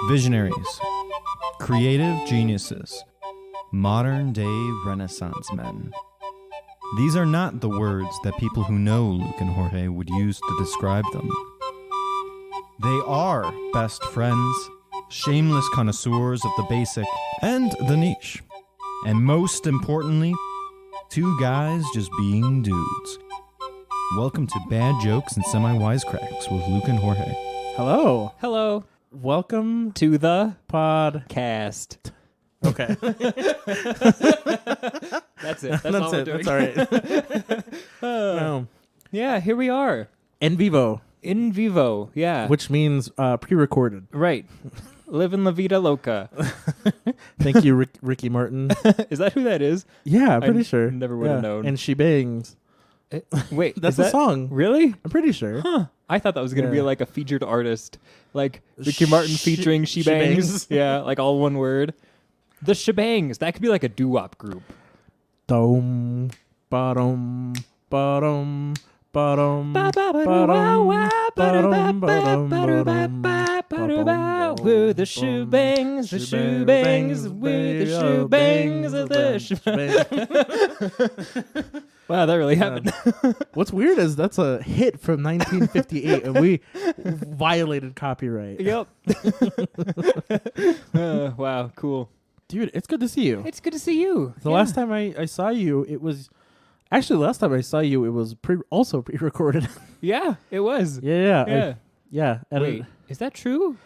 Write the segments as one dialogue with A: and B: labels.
A: Visionaries, creative geniuses, modern-day Renaissance men. These are not the words that people who know Luke and Jorge would use to describe them. They are best friends, shameless connoisseurs of the basic and the niche. And most importantly, two guys just being dudes. Welcome to Bad Jokes and Semi-Wisecracks with Luke and Jorge.
B: Hello.
C: Hello
B: Welcome
C: to the
B: podcast.
C: Okay. That's it. That's all we're doing.
B: That's all right.
C: Yeah, here we are.
B: En vivo.
C: In vivo, yeah.
B: Which means pre-recorded.
C: Right. Living La Vida Loca.
B: Thank you, Ricky Martin.
C: Is that who that is?
B: Yeah, I'm pretty sure.
C: Never would have known.
B: And She Bangs.
C: Wait,
B: that's the song.
C: Really?
B: I'm pretty sure.
C: Huh. I thought that was going to be like a featured artist. Like Ricky Martin featuring She Bangs. Yeah, like all one word. The Shebangs. That could be like a doo-wop group.
B: Dom, bottom, bottom, bottom,
C: we're the Shebangs, the Shebangs, we're the Shebangs of the Shebangs. Wow, that really happened.
B: What's weird is that's a hit from 1958, and we violated copyright.
C: Yep. Wow, cool.
B: Dude, it's good to see you.
C: It's good to see you.
B: The last time I saw you, it was... Actually, last time I saw you, it was also pre-recorded.
C: Yeah, it was.
B: Yeah.
C: Wait, is that true?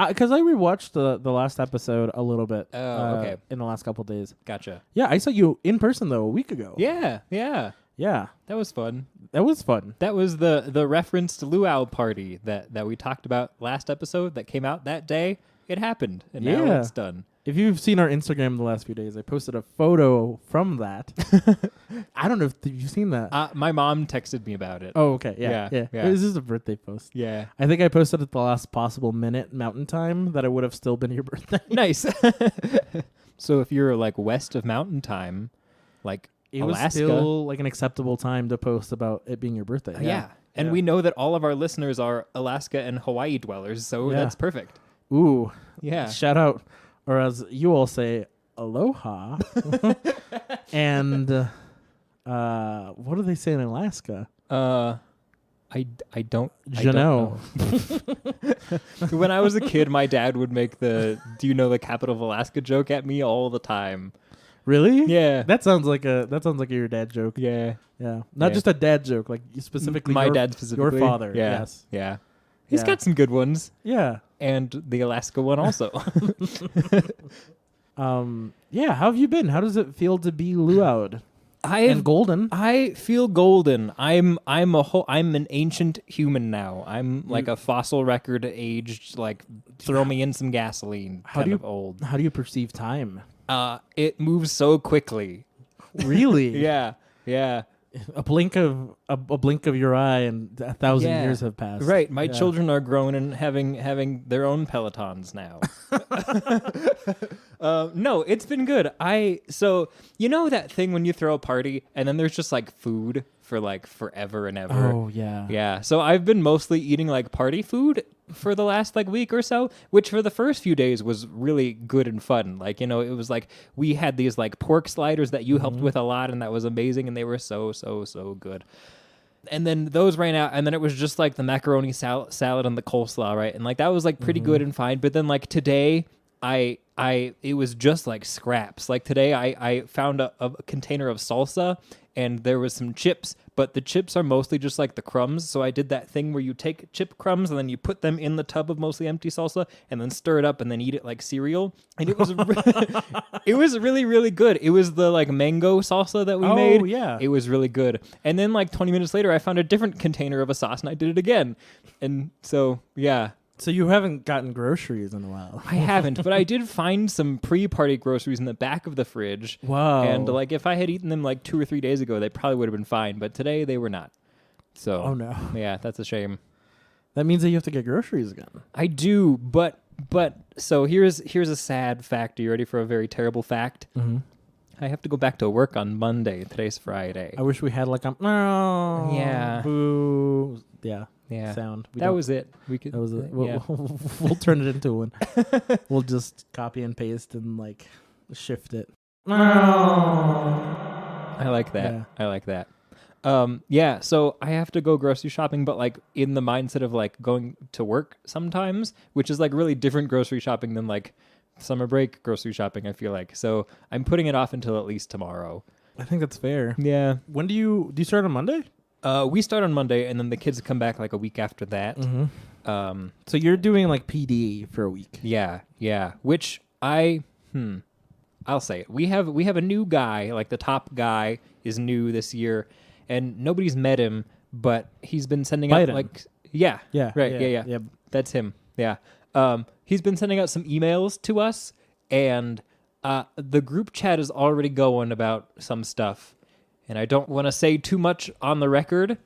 B: Because I rewatched the last episode a little bit.
C: Oh, okay.
B: In the last couple of days.
C: Gotcha.
B: Yeah, I saw you in person, though, a week ago.
C: Yeah.
B: That
C: was fun.
B: That was fun.
C: That was the reference to Luau party that we talked about last episode that came out that day. It happened, and now it's done.
B: If you've seen our Instagram the last few days, I posted a photo from that. I don't know if you've seen that.
C: My mom texted me about it.
B: Oh, okay. Yeah. This is a birthday post.
C: Yeah.
B: I think I posted at the last possible minute Mountain Time that it would have still been your birthday.
C: Nice. So if you're like west of Mountain Time, like
B: it
C: Alaska,
B: was still like an acceptable time to post about it being your birthday.
C: Yeah. And we know that all of our listeners are Alaska and Hawaii dwellers, so that's perfect.
B: Ooh.
C: Yeah.
B: Shout out. Or as you all say, aloha. And what do they say in Alaska?
C: I don't
B: know.
C: When I was a kid, my dad would make the "Do you know the capital of Alaska?" joke at me all the time.
B: Really?
C: Yeah.
B: That sounds like your dad joke.
C: Yeah.
B: Yeah. Not just a dad joke, like specifically
C: my dad specifically.
B: Your father.
C: Yeah.
B: Yes.
C: Yeah. He's got some good ones.
B: Yeah.
C: And the Alaska one also.
B: Yeah, how have you been? How does it feel to be luau'd? And golden.
C: I feel golden. I'm an ancient human now. I'm like a fossil record aged, like throw me in some gasoline kind of old.
B: How do you perceive time?
C: It moves so quickly.
B: Really?
C: Yeah.
B: A blink of your eye and 1,000 years have passed.
C: Right. My children are grown and having their own Pelotons now. No, it's been good. So you know that thing when you throw a party and then there's just like food for like forever and ever.
B: Oh yeah.
C: Yeah. So I've been mostly eating like party food for the last like week or so, which for the first few days was really good and fun. Like, you know, it was like we had these like pork sliders that you helped with a lot, and that was amazing, and they were so good. And then those ran out, and then it was just like the macaroni salad and the coleslaw, right? And like that was like pretty good and fine. But then like today, it was just like scraps. Like today, I found a container of salsa, and there was some chips, but the chips are mostly just like the crumbs. So I did that thing where you take chip crumbs and then you put them in the tub of mostly empty salsa and then stir it up and then eat it like cereal. And it was it was really, really good. It was the like mango salsa that we made.
B: Oh, yeah.
C: It was really good. And then like 20 minutes later, I found a different container of a sauce and I did it again. And so, yeah.
B: So you haven't gotten groceries in a while.
C: I haven't, but I did find some pre-party groceries in the back of the fridge.
B: Wow.
C: And like if I had eaten them like 2 or 3 days ago, they probably would have been fine, but today they were not. So
B: oh no.
C: Yeah, that's a shame.
B: That means that you have to get groceries again.
C: I do, but so here's a sad fact. Are you ready for a very terrible fact?
B: Mm-hmm.
C: I have to go back to work on Monday. Today's Friday.
B: I wish we had like a... Oh,
C: yeah.
B: Boo. Yeah. sound.
C: That was it. We could.
B: That was it.
C: Yeah.
B: We'll turn it into one. We'll just copy and paste and like shift it.
C: I like that.
B: Yeah.
C: I like that. Yeah, so I have to go grocery shopping, but like in the mindset of like going to work sometimes, which is like really different grocery shopping than like summer break grocery shopping, I feel like. So I'm putting it off until at least tomorrow.
B: I think that's fair.
C: Yeah.
B: When do you start on Monday?
C: We start on Monday, and then the kids come back like a week after that.
B: Mm-hmm. So you're doing like PD for a week.
C: Yeah. Which I'll say it. We have a new guy, like the top guy is new this year, and nobody's met him, but he's been sending out like yeah. That's him. Yeah. He's been sending out some emails to us, and the group chat is already going about some stuff. And I don't want to say too much on the record,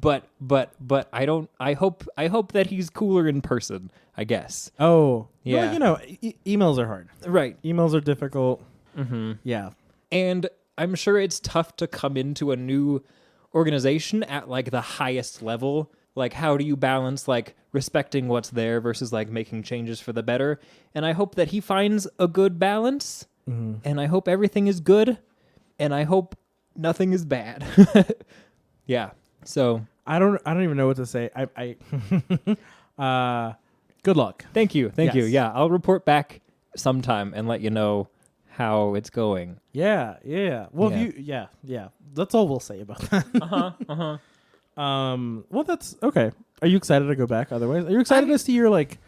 C: but I hope that he's cooler in person, I guess.
B: Oh,
C: yeah.
B: Well, emails are hard.
C: Right.
B: Emails are difficult.
C: Mm-hmm.
B: Yeah.
C: And I'm sure it's tough to come into a new organization at like the highest level. Like, how do you balance like respecting what's there versus like making changes for the better? And I hope that he finds a good balance.
B: Mm-hmm.
C: And I hope everything is good. And I hope nothing is bad. Yeah. So
B: I don't even know what to say. Good luck.
C: Thank you.
B: Yes.
C: Yeah. I'll report back sometime and let you know how it's going.
B: Yeah. Well,
C: Yeah.
B: That's all we'll say about that. Well, that's okay. Are you excited to go back? Otherwise, are you excited to see your like?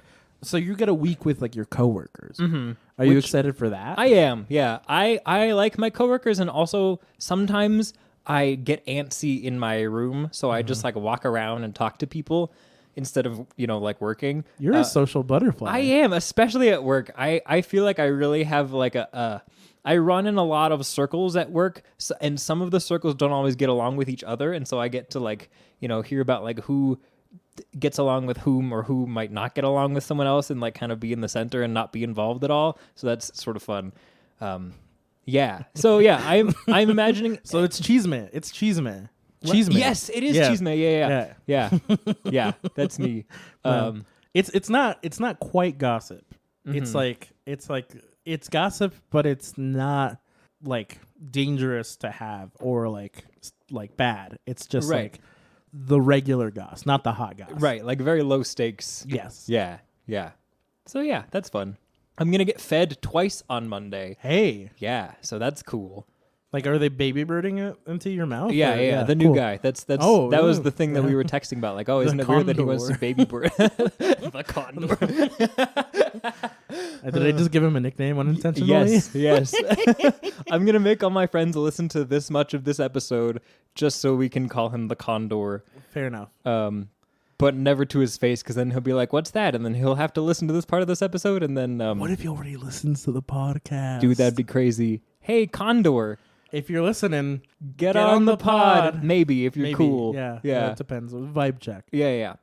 B: So you get a week with like your coworkers.
C: Mm-hmm.
B: Are you excited for that?
C: I am. Yeah. I like my coworkers, and also sometimes I get antsy in my room, so I just like walk around and talk to people instead of like working.
B: You're a social butterfly.
C: I am, especially at work. I feel like I really have like I run in a lot of circles at work, and some of the circles don't always get along with each other, and so I get to like hear about like who gets along with whom or who might not get along with someone else, and like kind of be in the center and not be involved at all. So that's sort of fun. Yeah. So yeah, I'm imagining.
B: So it's Cheeseman. It's Cheeseman.
C: Cheeseman. Yes, it is Cheeseman. Yeah. That's me.
B: It's not quite gossip.
C: Mm-hmm.
B: It's gossip, but it's not like dangerous to have or like bad. It's just like the regular goss, not the hot goss.
C: Right, like very low stakes.
B: Yes.
C: Yeah. So yeah, that's fun. I'm going to get fed twice on Monday.
B: Hey.
C: Yeah, so that's cool.
B: Like, are they baby birding it into your mouth?
C: Yeah. The new guy. That was the thing that we were texting about. Like, isn't it weird that he wants to baby bird? The condor.
B: Did I just give him a nickname unintentionally?
C: Yes. I'm going to make all my friends listen to this much of this episode just so we can call him the condor.
B: Fair enough.
C: But never to his face, because then he'll be like, what's that? And then he'll have to listen to this part of this episode, and then...
B: what if he already listens to the podcast?
C: Dude, that'd be crazy. Hey, condor.
B: If you're listening,
C: get on the pod. Maybe, if you're cool.
B: Yeah. It depends. Vibe check.
C: Yeah.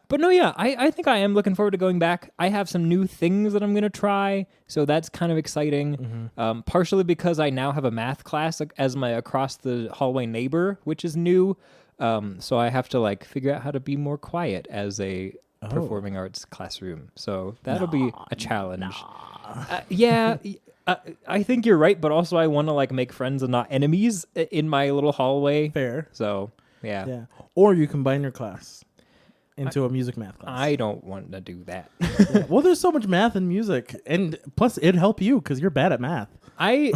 C: But no, yeah, I think I am looking forward to going back. I have some new things that I'm going to try, so that's kind of exciting.
B: Mm-hmm.
C: Partially because I now have a math class as my across the hallway neighbor, which is new. So I have to like figure out how to be more quiet as a performing arts classroom. So that'll be a challenge. I think you're right, but also I want to like make friends and not enemies in my little hallway.
B: Fair.
C: So yeah.
B: Or you combine your class into a music math class.
C: I don't want to do that.
B: Yeah. Well, there's so much math and music, and plus it'd help you because you're bad at math.
C: I'll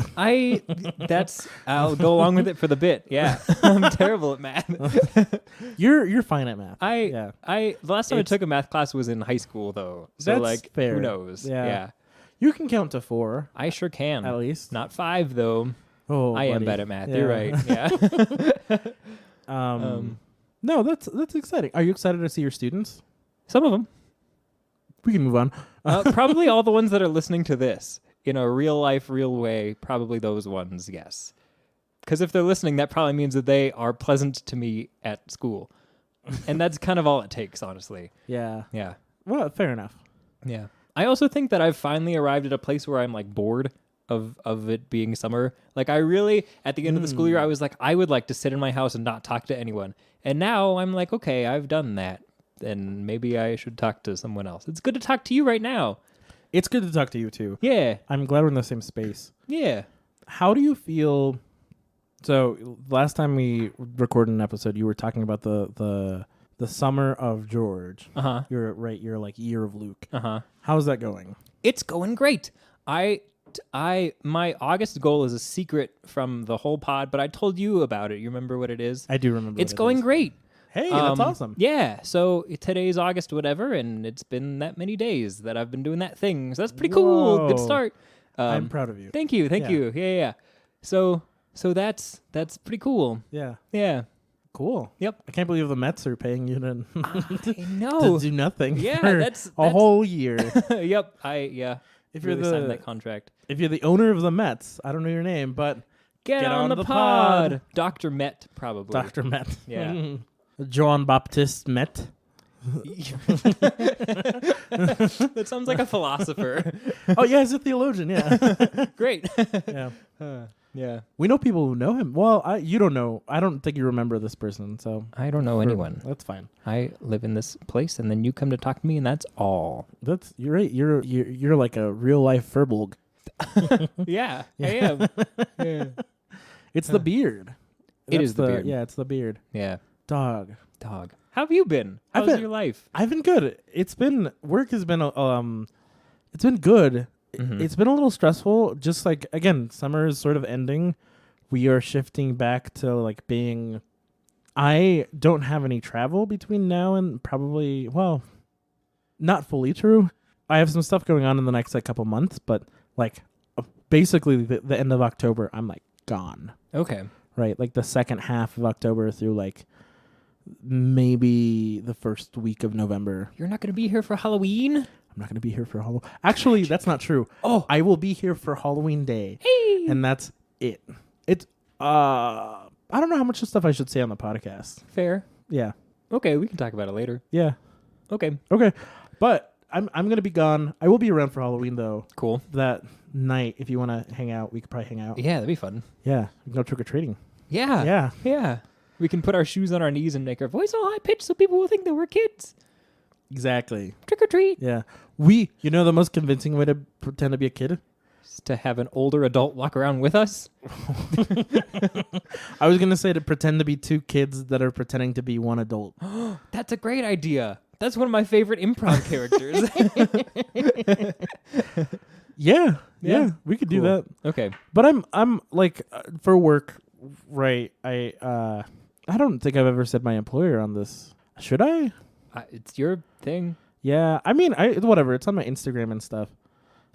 C: go along with it for the bit. Yeah, I'm terrible at math.
B: You're fine at math.
C: The last time I took a math class was in high school though. So
B: that's
C: like,
B: fair.
C: Who knows?
B: Yeah. You can count to 4.
C: I sure can.
B: At least.
C: Not 5 though.
B: Oh,
C: I am bad at math. You're right. Yeah.
B: No, that's exciting. Are you excited to see your students?
C: Some of them.
B: We can move on.
C: Probably all the ones that are listening to this in a real life, real way. Probably those ones. Yes. Because if they're listening, that probably means that they are pleasant to me at school. And that's kind of all it takes, honestly.
B: Yeah.
C: Yeah.
B: Well, fair enough.
C: Yeah. I also think that I've finally arrived at a place where I'm like bored of it being summer. Like I really, at the end of the school year, I was like, I would like to sit in my house and not talk to anyone. And now I'm like, okay, I've done that. And maybe I should talk to someone else. It's good to talk to you right now.
B: It's good to talk to you too.
C: Yeah.
B: I'm glad we're in the same space.
C: Yeah.
B: How do you feel? So last time we recorded an episode, you were talking about the summer of George.
C: Uh-huh.
B: You're right. You're like year of Luke.
C: Uh-huh.
B: How's that going?
C: It's going great. My August goal is a secret from the whole pod, but I told you about it. You remember what it is?
B: I do remember.
C: It's going great.
B: Hey, that's awesome.
C: Yeah. So today's August, whatever, and it's been that many days that I've been doing that thing. So that's pretty cool. Good start.
B: I'm proud of you.
C: Thank you. Thank you. Yeah. So that's pretty cool.
B: Yeah.
C: Yeah.
B: Cool.
C: Yep.
B: I can't believe the Mets are paying you to,
C: I know.
B: to do nothing.
C: Yeah,
B: for
C: that's
B: a whole year.
C: Yep.
B: If
C: really
B: you're
C: signed that contract.
B: If you're the owner of the Mets, I don't know your name, but
C: Get on the pod. Dr. Met, probably.
B: Dr. Met.
C: Yeah.
B: John Baptiste Met.
C: That sounds like a philosopher.
B: Oh yeah, he's a theologian. Yeah.
C: Great.
B: Yeah.
C: Yeah.
B: We know people who know him. Well, you don't know. I don't think you remember this person, so
C: I don't know anyone.
B: That's fine.
C: I live in this place, and then you come to talk to me, and that's all.
B: You're right. You're like a real life Furbolg.
C: Yeah, I am. Yeah.
B: It's the beard.
C: It is the beard.
B: Yeah, it's the beard.
C: Yeah.
B: Dog.
C: How have you been? How's your life?
B: I've been good. Work has been it's been good.
C: Mm-hmm.
B: It's been a little stressful. Just like, again, summer is sort of ending. We are shifting back to like being. I don't have any travel between now and probably, well, not fully true. I have some stuff going on in the next like couple months, but like basically the end of October, I'm like gone.
C: Okay.
B: Right, like the second half of October through like maybe the first week of November.
C: You're not going to be here for Halloween?
B: I'm not going to be here for Halloween. Actually, that's not true.
C: Oh.
B: I will be here for Halloween Day.
C: Hey.
B: And that's it. It's I don't know how much stuff I should say on the podcast.
C: Fair.
B: Yeah.
C: Okay, we can talk about it later.
B: Yeah.
C: Okay.
B: But I'm going to be gone. I will be around for Halloween though.
C: Cool.
B: That night, if you want to hang out, we could probably hang out.
C: Yeah, that'd be fun.
B: Yeah. We can go trick or treating.
C: Yeah.
B: Yeah.
C: Yeah. We can put our shoes on our knees and make our voice all high pitched so people will think that we're kids.
B: Exactly.
C: Trick or treat.
B: Yeah. The most convincing way to pretend to be a kid?
C: Is to have an older adult walk around with us.
B: I was going to say to pretend to be two kids that are pretending to be one adult.
C: That's a great idea. That's one of my favorite improv characters.
B: Yeah. We could do that.
C: Okay.
B: But I'm like for work, right? I don't think I've ever said my employer on this. Should I?
C: It's your thing.
B: Yeah. I mean, whatever. It's on my Instagram and stuff.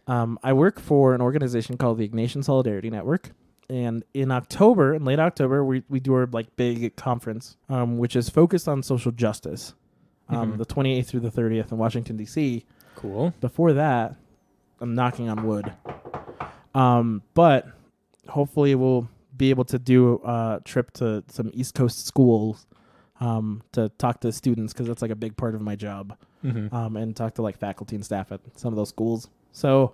B: I work for an organization called the Ignatian Solidarity Network. And in late October, we do our like big conference, which is focused on social justice. The 28th through the 30th in Washington, D.C.
C: Cool.
B: Before that, I'm knocking on wood. But hopefully we'll be able to do a trip to some East Coast schools to talk to students, because that's like a big part of my job, and talk to like faculty and staff at some of those schools. So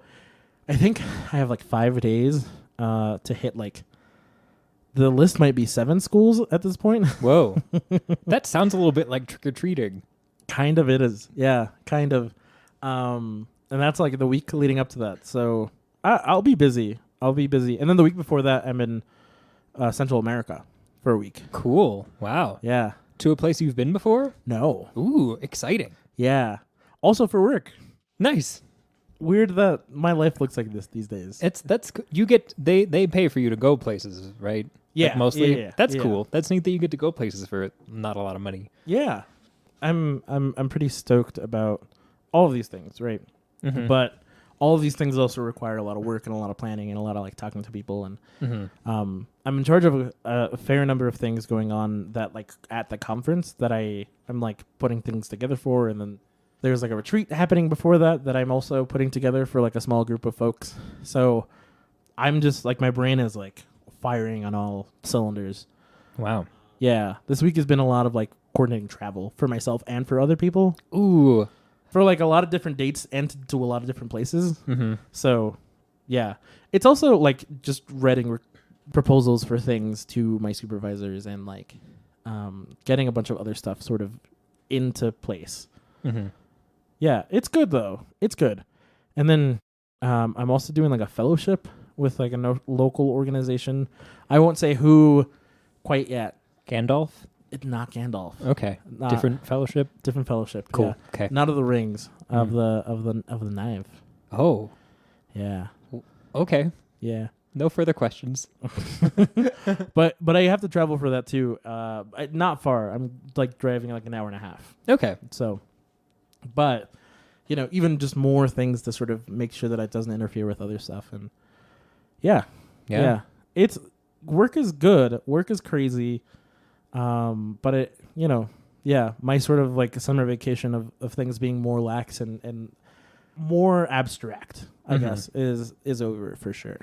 B: I think I have like 5 days to hit like, the list might be 7 schools at this point.
C: Whoa. That sounds a little bit like trick-or-treating.
B: Kind of it is. Yeah, kind of. And that's like the week leading up to that. So I'll be busy. And then the week before that, I'm in Central America for a week.
C: Cool. Wow.
B: Yeah.
C: To a place you've been before?
B: No.
C: Ooh, exciting.
B: Yeah. Also for work.
C: Nice.
B: Weird that my life looks like this these days.
C: You get they pay for you to go places, right?
B: Yeah.
C: Like mostly.
B: Yeah.
C: That's cool. That's neat that you get to go places for not a lot of money.
B: Yeah. I'm pretty stoked about all of these things, right?
C: Mm-hmm.
B: But all of these things also require a lot of work and a lot of planning and a lot of like talking to people, and I'm in charge of a fair number of things going on that like at the conference that I'm like putting things together for, and then there's like a retreat happening before that I'm also putting together for like a small group of folks. So I'm just like, my brain is like firing on all cylinders.
C: Wow.
B: Yeah, this week has been a lot of like coordinating travel for myself and for other people.
C: Ooh.
B: For like a lot of different dates and to a lot of different places.
C: Mm-hmm.
B: So Yeah. It's also like just writing proposals for things to my supervisors and like getting a bunch of other stuff sort of into place.
C: Mm-hmm.
B: Yeah, it's good though. It's good. And then I'm also doing like a fellowship with like a local organization. I won't say who quite yet.
C: Gandalf?
B: It's not Gandalf.
C: Okay. Different fellowship?
B: Different fellowship.
C: Cool.
B: Yeah.
C: Okay.
B: Not of the rings, of the knife.
C: Oh.
B: Yeah.
C: Okay.
B: Yeah.
C: No further questions.
B: But I have to travel for that too. Not far. I'm like driving like an hour and a half.
C: Okay.
B: So, but you know, even just more things to sort of make sure that it doesn't interfere with other stuff. And yeah. It's work is good. Work is crazy. But it, you know, yeah, my sort of like summer vacation of things being more lax and more abstract, I guess, is over for sure.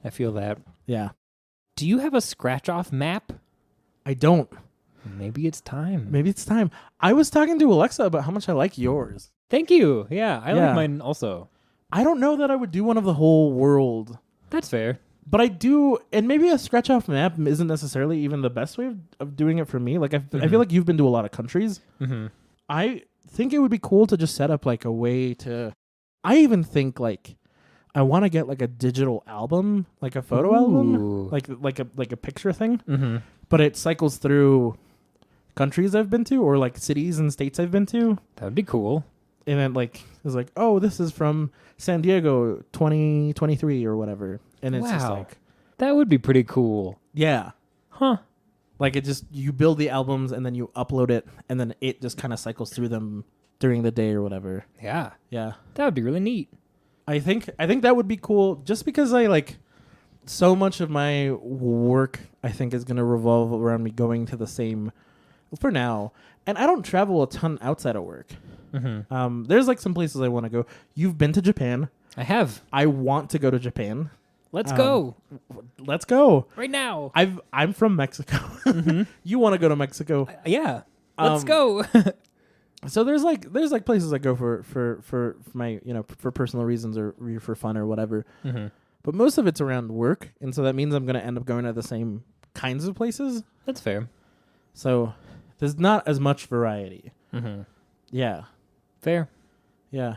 C: I feel that.
B: Yeah.
C: Do you have a scratch-off map?
B: I don't.
C: Maybe it's time.
B: Maybe it's time. I was talking to Alexa about how much I like yours.
C: Thank you. Yeah, I
B: Yeah.
C: like mine also.
B: I don't know that I would do one of the whole world,
C: That's fair.
B: but I do, and maybe a scratch off map isn't necessarily even the best way of doing it for me. Like I feel like you've been to a lot of countries.
C: Mm-hmm.
B: I think it would be cool to just set up like a way to. I even think like I want to get like a digital album, like a photo album, like a picture thing.
C: Mm-hmm.
B: But it cycles through countries I've been to or like cities and states I've been to.
C: That would be cool.
B: And then like it's like, oh, this is from San Diego 2023 or whatever. And it's just like,
C: that would be pretty cool.
B: yeah.
C: Huh.
B: Like it just, you build the albums and then you upload it and then it just kind of cycles through them during the day or whatever.
C: Yeah.
B: Yeah.
C: That would be really neat.
B: I think that would be cool just because I like so much of my work I think is going to revolve around me going to the same for now. And I don't travel a ton outside of work.
C: Mm-hmm.
B: There's like some places I want to go. You've been to Japan.
C: I have.
B: I want to go to Japan.
C: Let's go.
B: Let's go.
C: Right now.
B: I'm from Mexico. You want to go to Mexico?
C: Yeah. Let's go.
B: So there's like places I go for my, you know, for personal reasons or for fun or whatever.
C: Mm-hmm.
B: But most of it's around work, and so that means I'm going to end up going to the same kinds of places.
C: That's fair.
B: So there's not as much variety.
C: Mm-hmm.
B: Yeah.
C: Fair.
B: Yeah.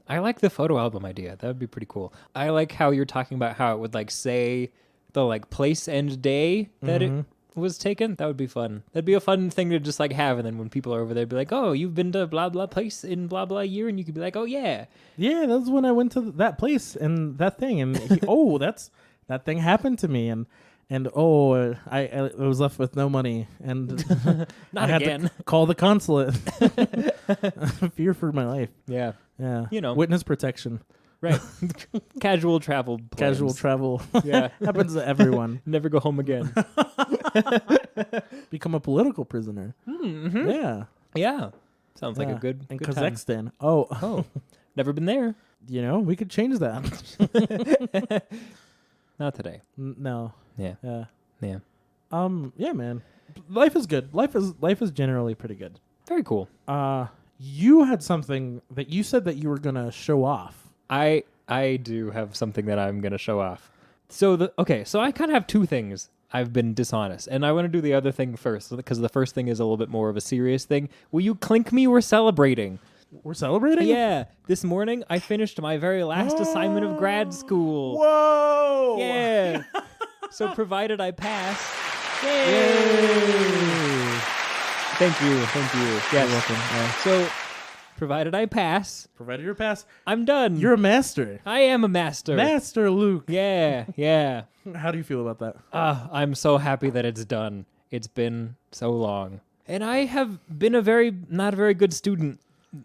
C: I like the photo album idea. That would be pretty cool. I like how you're talking about how it would like say the like place and day that it was taken. That would be fun. That'd be a fun thing to just like have. And then when people are over there, be like, oh, you've been to blah, blah place in blah, blah year. And you could be like, oh, yeah.
B: Yeah, that's when I went to that place and that thing. And that thing happened to me. And I was left with no money. And
C: Not
B: I had
C: again.
B: to call the consulate. Fear for my life.
C: Yeah.
B: Yeah.
C: You know.
B: Witness protection.
C: Right. Casual travel plans.
B: Casual travel.
C: Yeah.
B: Happens to everyone.
C: Never go home again.
B: Become a political prisoner.
C: Mm-hmm.
B: Yeah.
C: Yeah. Sounds like a good
B: in
C: good time.
B: Kazakhstan. Oh.
C: Never been there.
B: You know, we could change that.
C: Not today.
B: No.
C: Yeah.
B: Yeah.
C: Yeah.
B: Yeah, man. Life is good. Life is generally pretty good.
C: Very cool.
B: You had something that you said that you were gonna show off.
C: I do have something that I'm gonna show off. So I kind of have two things. I've been dishonest, and I want to do the other thing first because the first thing is a little bit more of a serious thing. Will you clink me? We're celebrating.
B: We're celebrating?
C: Yeah. This morning I finished my very last assignment of grad school.
B: Whoa!
C: Yeah. So provided I pass.
B: Yay!
C: Thank you. Yes.
B: You're welcome. Yeah.
C: So provided I pass,
B: Provided your pass,
C: I'm done.
B: you're a master.
C: I am a master.
B: Master Luke.
C: Yeah.
B: How do you feel about that?
C: I'm so happy that it's done. It's been so long. And I have been not a very good student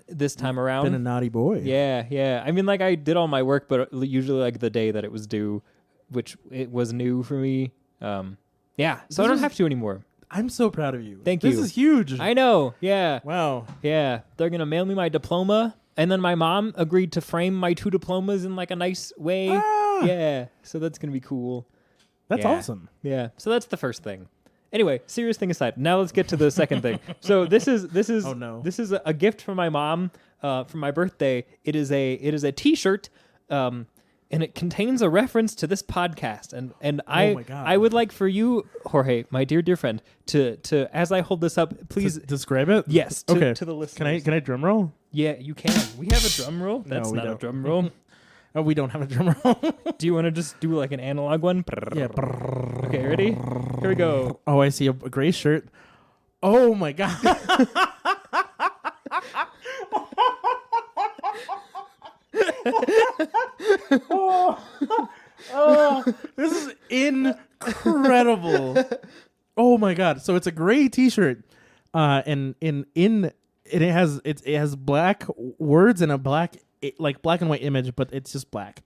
C: this time around.
B: Been a naughty boy.
C: Yeah. I mean, like, I did all my work, but usually, like, the day that it was due, which it was new for me. Yeah, so I don't have to anymore.
B: I'm so proud of you.
C: Thank you.
B: This is huge.
C: I know, yeah.
B: Wow.
C: Yeah, they're going to mail me my diploma, and then my mom agreed to frame my two diplomas in, like, a nice way.
B: Ah!
C: Yeah, so that's going to be cool.
B: That's
C: Yeah.
B: awesome.
C: Yeah, so that's the first thing. Anyway, serious thing aside, now let's get to the second thing. So this is
B: Oh, no.
C: this is a gift from my mom for my birthday. It is a T-shirt and it contains a reference to this podcast. And
B: Oh my God.
C: I would like for you, Jorge, my dear friend, to as I hold this up, please
B: describe it.
C: yes,
B: Okay.
C: to the listeners.
B: Can I drum roll?
C: Yeah, you can. We have a drum roll. That's
B: we
C: not a
B: don't.
C: drum roll.
B: Oh, we don't have a drum roll.
C: Do you want to just do like an analog one?
B: Yeah.
C: Okay, ready? Here we go.
B: Oh, I see a gray shirt. Oh my God. Oh, this is incredible. Oh my God. So it's a gray t-shirt. And it has black words and a black black and white image, but it's just black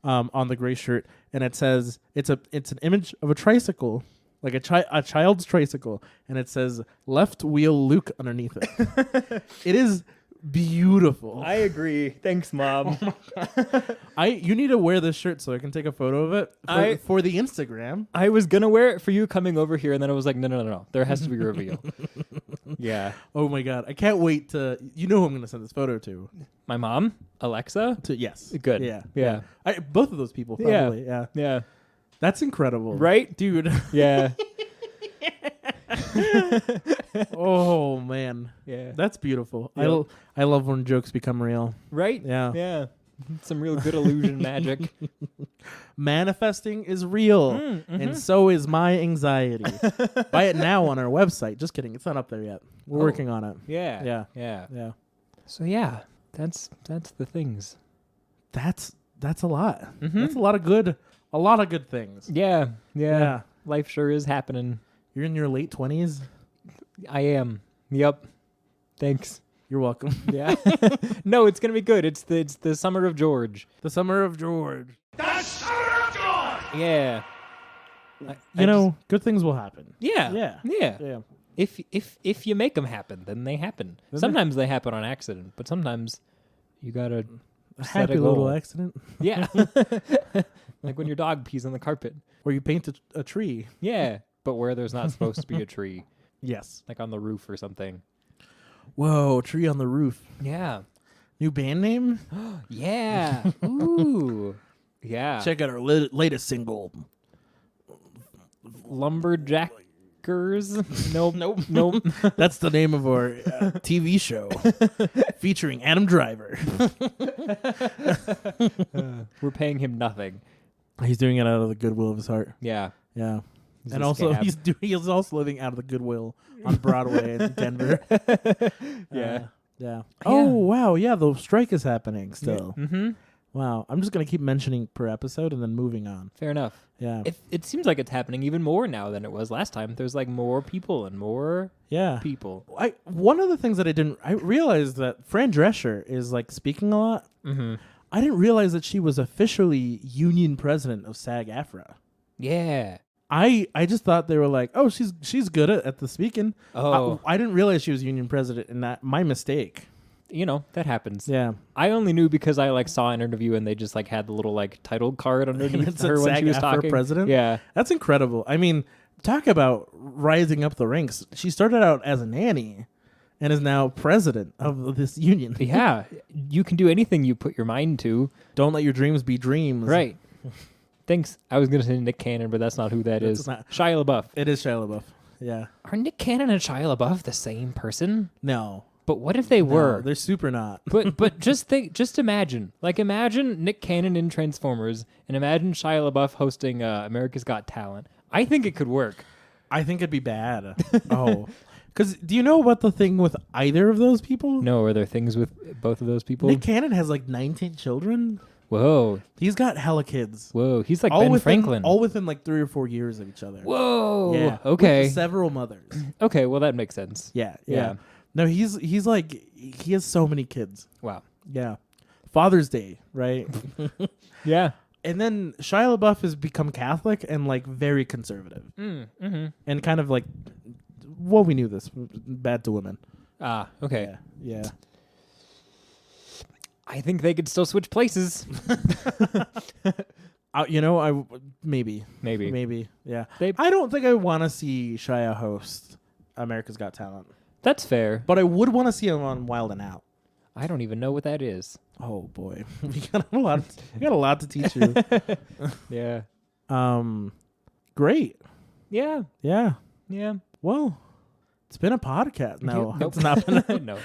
B: on the gray shirt, and it says it's an image of a tricycle, like a child's tricycle, and it says left wheel Luke underneath it. It is beautiful.
C: I agree. Thanks, Mom.
B: You need to wear this shirt so I can take a photo of it for the Instagram.
C: I was gonna wear it for you coming over here, and then I was like, no. There has to be a reveal. Yeah.
B: Oh my God. I can't wait to, you know who I'm going to send this photo to.
C: My mom, Alexa.
B: Yes.
C: Good.
B: Yeah. Both of those people probably. Yeah.
C: Yeah.
B: That's incredible.
C: Right,
B: dude?
C: Yeah.
B: Oh man.
C: Yeah.
B: That's beautiful.
C: Yep.
B: I love when jokes become real.
C: Right?
B: Yeah.
C: Yeah. Some real good illusion magic.
B: Manifesting is real, and so is my anxiety. Buy it now on our website. Just kidding. It's not up there yet. We're working on it.
C: Yeah.
B: Yeah.
C: So yeah, that's the things.
B: That's a lot. That's a lot of good things.
C: Yeah. Life sure is happening.
B: You're in your late 20s?
C: I am. Yep. Thanks.
B: You're welcome.
C: Yeah. No, it's gonna be good. It's the summer of George.
B: The summer of George.
D: The summer of George!
C: Yeah.
B: Good things will happen.
C: Yeah.
B: Yeah.
C: If you make them happen, then they happen. Sometimes they happen on accident, but sometimes you gotta
B: A
C: set
B: happy
C: a goal.
B: little accident.
C: Yeah. Like when your dog pees on the carpet.
B: Or you paint a tree.
C: Yeah. But where there's not supposed to be a tree.
B: Yes.
C: Like on the roof or something.
B: Whoa, tree on the roof.
C: Yeah.
B: New band name?
C: Yeah. Ooh. Yeah.
B: Check out our latest single.
C: Lumberjackers? Nope.
B: That's the name of our TV show featuring Adam Driver.
C: We're paying him nothing.
B: He's doing it out of the goodwill of his heart.
C: Yeah.
B: Yeah.
C: He's
B: And
C: a
B: also
C: scab.
B: he's also living out of the goodwill on Broadway in Denver.
C: Yeah.
B: Yeah. Oh wow, yeah, the strike is happening still.
C: Mm-hmm.
B: Wow. I'm just gonna keep mentioning per episode and then moving on.
C: Fair enough.
B: Yeah.
C: It seems like it's happening even more now than it was last time. There's like more people and more
B: Yeah.
C: people.
B: One of the things that I realized that Fran Drescher is like speaking a lot.
C: Mm-hmm.
B: I didn't realize that she was officially union president of SAG-AFTRA.
C: Yeah.
B: I just thought they were like, oh, she's good at the speaking.
C: Oh.
B: I didn't realize she was union president, and that my mistake.
C: You know, that happens.
B: Yeah.
C: I only knew because I like saw an interview and they just like had the little like title card underneath
B: It said
C: her when she was
B: SAG-AFTRA
C: talking.
B: president?
C: Yeah.
B: That's incredible. I mean, talk about rising up the ranks. She started out as a nanny and is now president of this union.
C: Yeah. You can do anything you put your mind to.
B: Don't let your dreams be dreams.
C: Right. Thanks. I was going to say Nick Cannon, but that's not who that
B: That's
C: is.
B: not-
C: Shia LaBeouf.
B: It is Shia LaBeouf. Yeah.
C: Are Nick Cannon and Shia LaBeouf the same person?
B: No.
C: But what if they were?
B: No, they're super not.
C: But just imagine Nick Cannon in Transformers and imagine Shia LaBeouf hosting America's Got Talent. I think it could work.
B: I think it'd be bad. Oh. Because do you know about the thing with either of those people?
C: No, are there things with both of those people?
B: Nick Cannon has like 19 children.
C: Whoa.
B: He's got hella kids.
C: Whoa. He's like Ben Franklin.
B: All within like 3 or 4 years of each other.
C: Whoa.
B: Yeah.
C: Okay.
B: With several mothers.
C: Okay. Well, that makes sense.
B: Yeah.
C: Yeah.
B: No, he's like, he has so many kids.
C: Wow.
B: Yeah. Father's Day, right?
C: Yeah.
B: And then Shia LaBeouf has become Catholic and like very conservative.
C: Mm-hmm.
B: And kind of like, well, we knew this. Bad to women.
C: Ah. Okay.
B: Yeah.
C: I think they could still switch places.
B: Maybe.
C: Maybe.
B: Yeah.
C: They-
B: I don't think I want to see Shia host America's Got Talent,
C: That's fair.
B: but I would want to see him on Wild and Out.
C: I don't even know what that is.
B: Oh boy, we got a lot. We got a lot to teach you.
C: Yeah.
B: Great.
C: Yeah.
B: Yeah.
C: Yeah.
B: Well, it's been a podcast. No,
C: Yeah, nope.
B: it's not been.
C: No.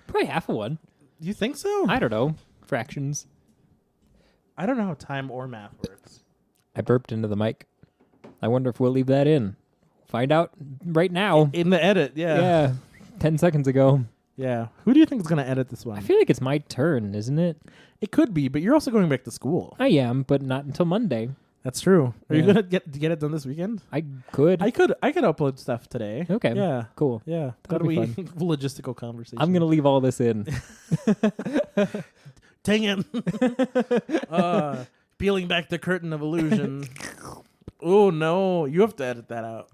C: Probably half of one.
B: You think so?
C: I don't know. Fractions.
B: I don't know how time or math works.
C: I burped into the mic. I wonder if we'll leave that in. Find out right now.
B: In the edit, yeah.
C: Yeah. 10 seconds ago.
B: Yeah. Who do you think is going to edit this one?
C: I feel like it's my turn, isn't it?
B: It could be, but you're also going back to school.
C: I am, but not until Monday.
B: That's true. Are you
C: Yeah.
B: going to get it done this weekend?
C: I could.
B: I could upload stuff today.
C: Okay.
B: Yeah.
C: Cool.
B: Yeah.
C: That'll
B: That'll
C: be
B: be logistical conversation.
C: I'm going to leave all this in.
B: Dang it. Peeling back the curtain of illusion. Oh, no. You have to edit that out.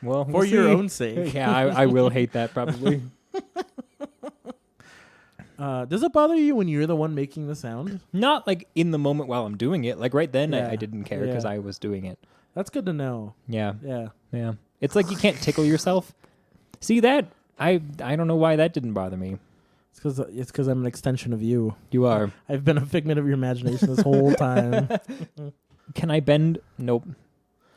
C: Well,
B: For your own sake.
C: Yeah, I will hate that probably.
B: Does it bother you when you're the one making the sound?
C: Not like in the moment while I'm doing it. Like right then,
B: Yeah.
C: I didn't care because
B: Yeah.
C: I was doing it.
B: That's good to know.
C: Yeah.
B: Yeah.
C: Yeah. It's like you can't tickle yourself. See that? I don't know why that didn't bother me.
B: It's because I'm an extension of you.
C: You are.
B: I've been a figment of your imagination this whole time.
C: Can I bend? Nope.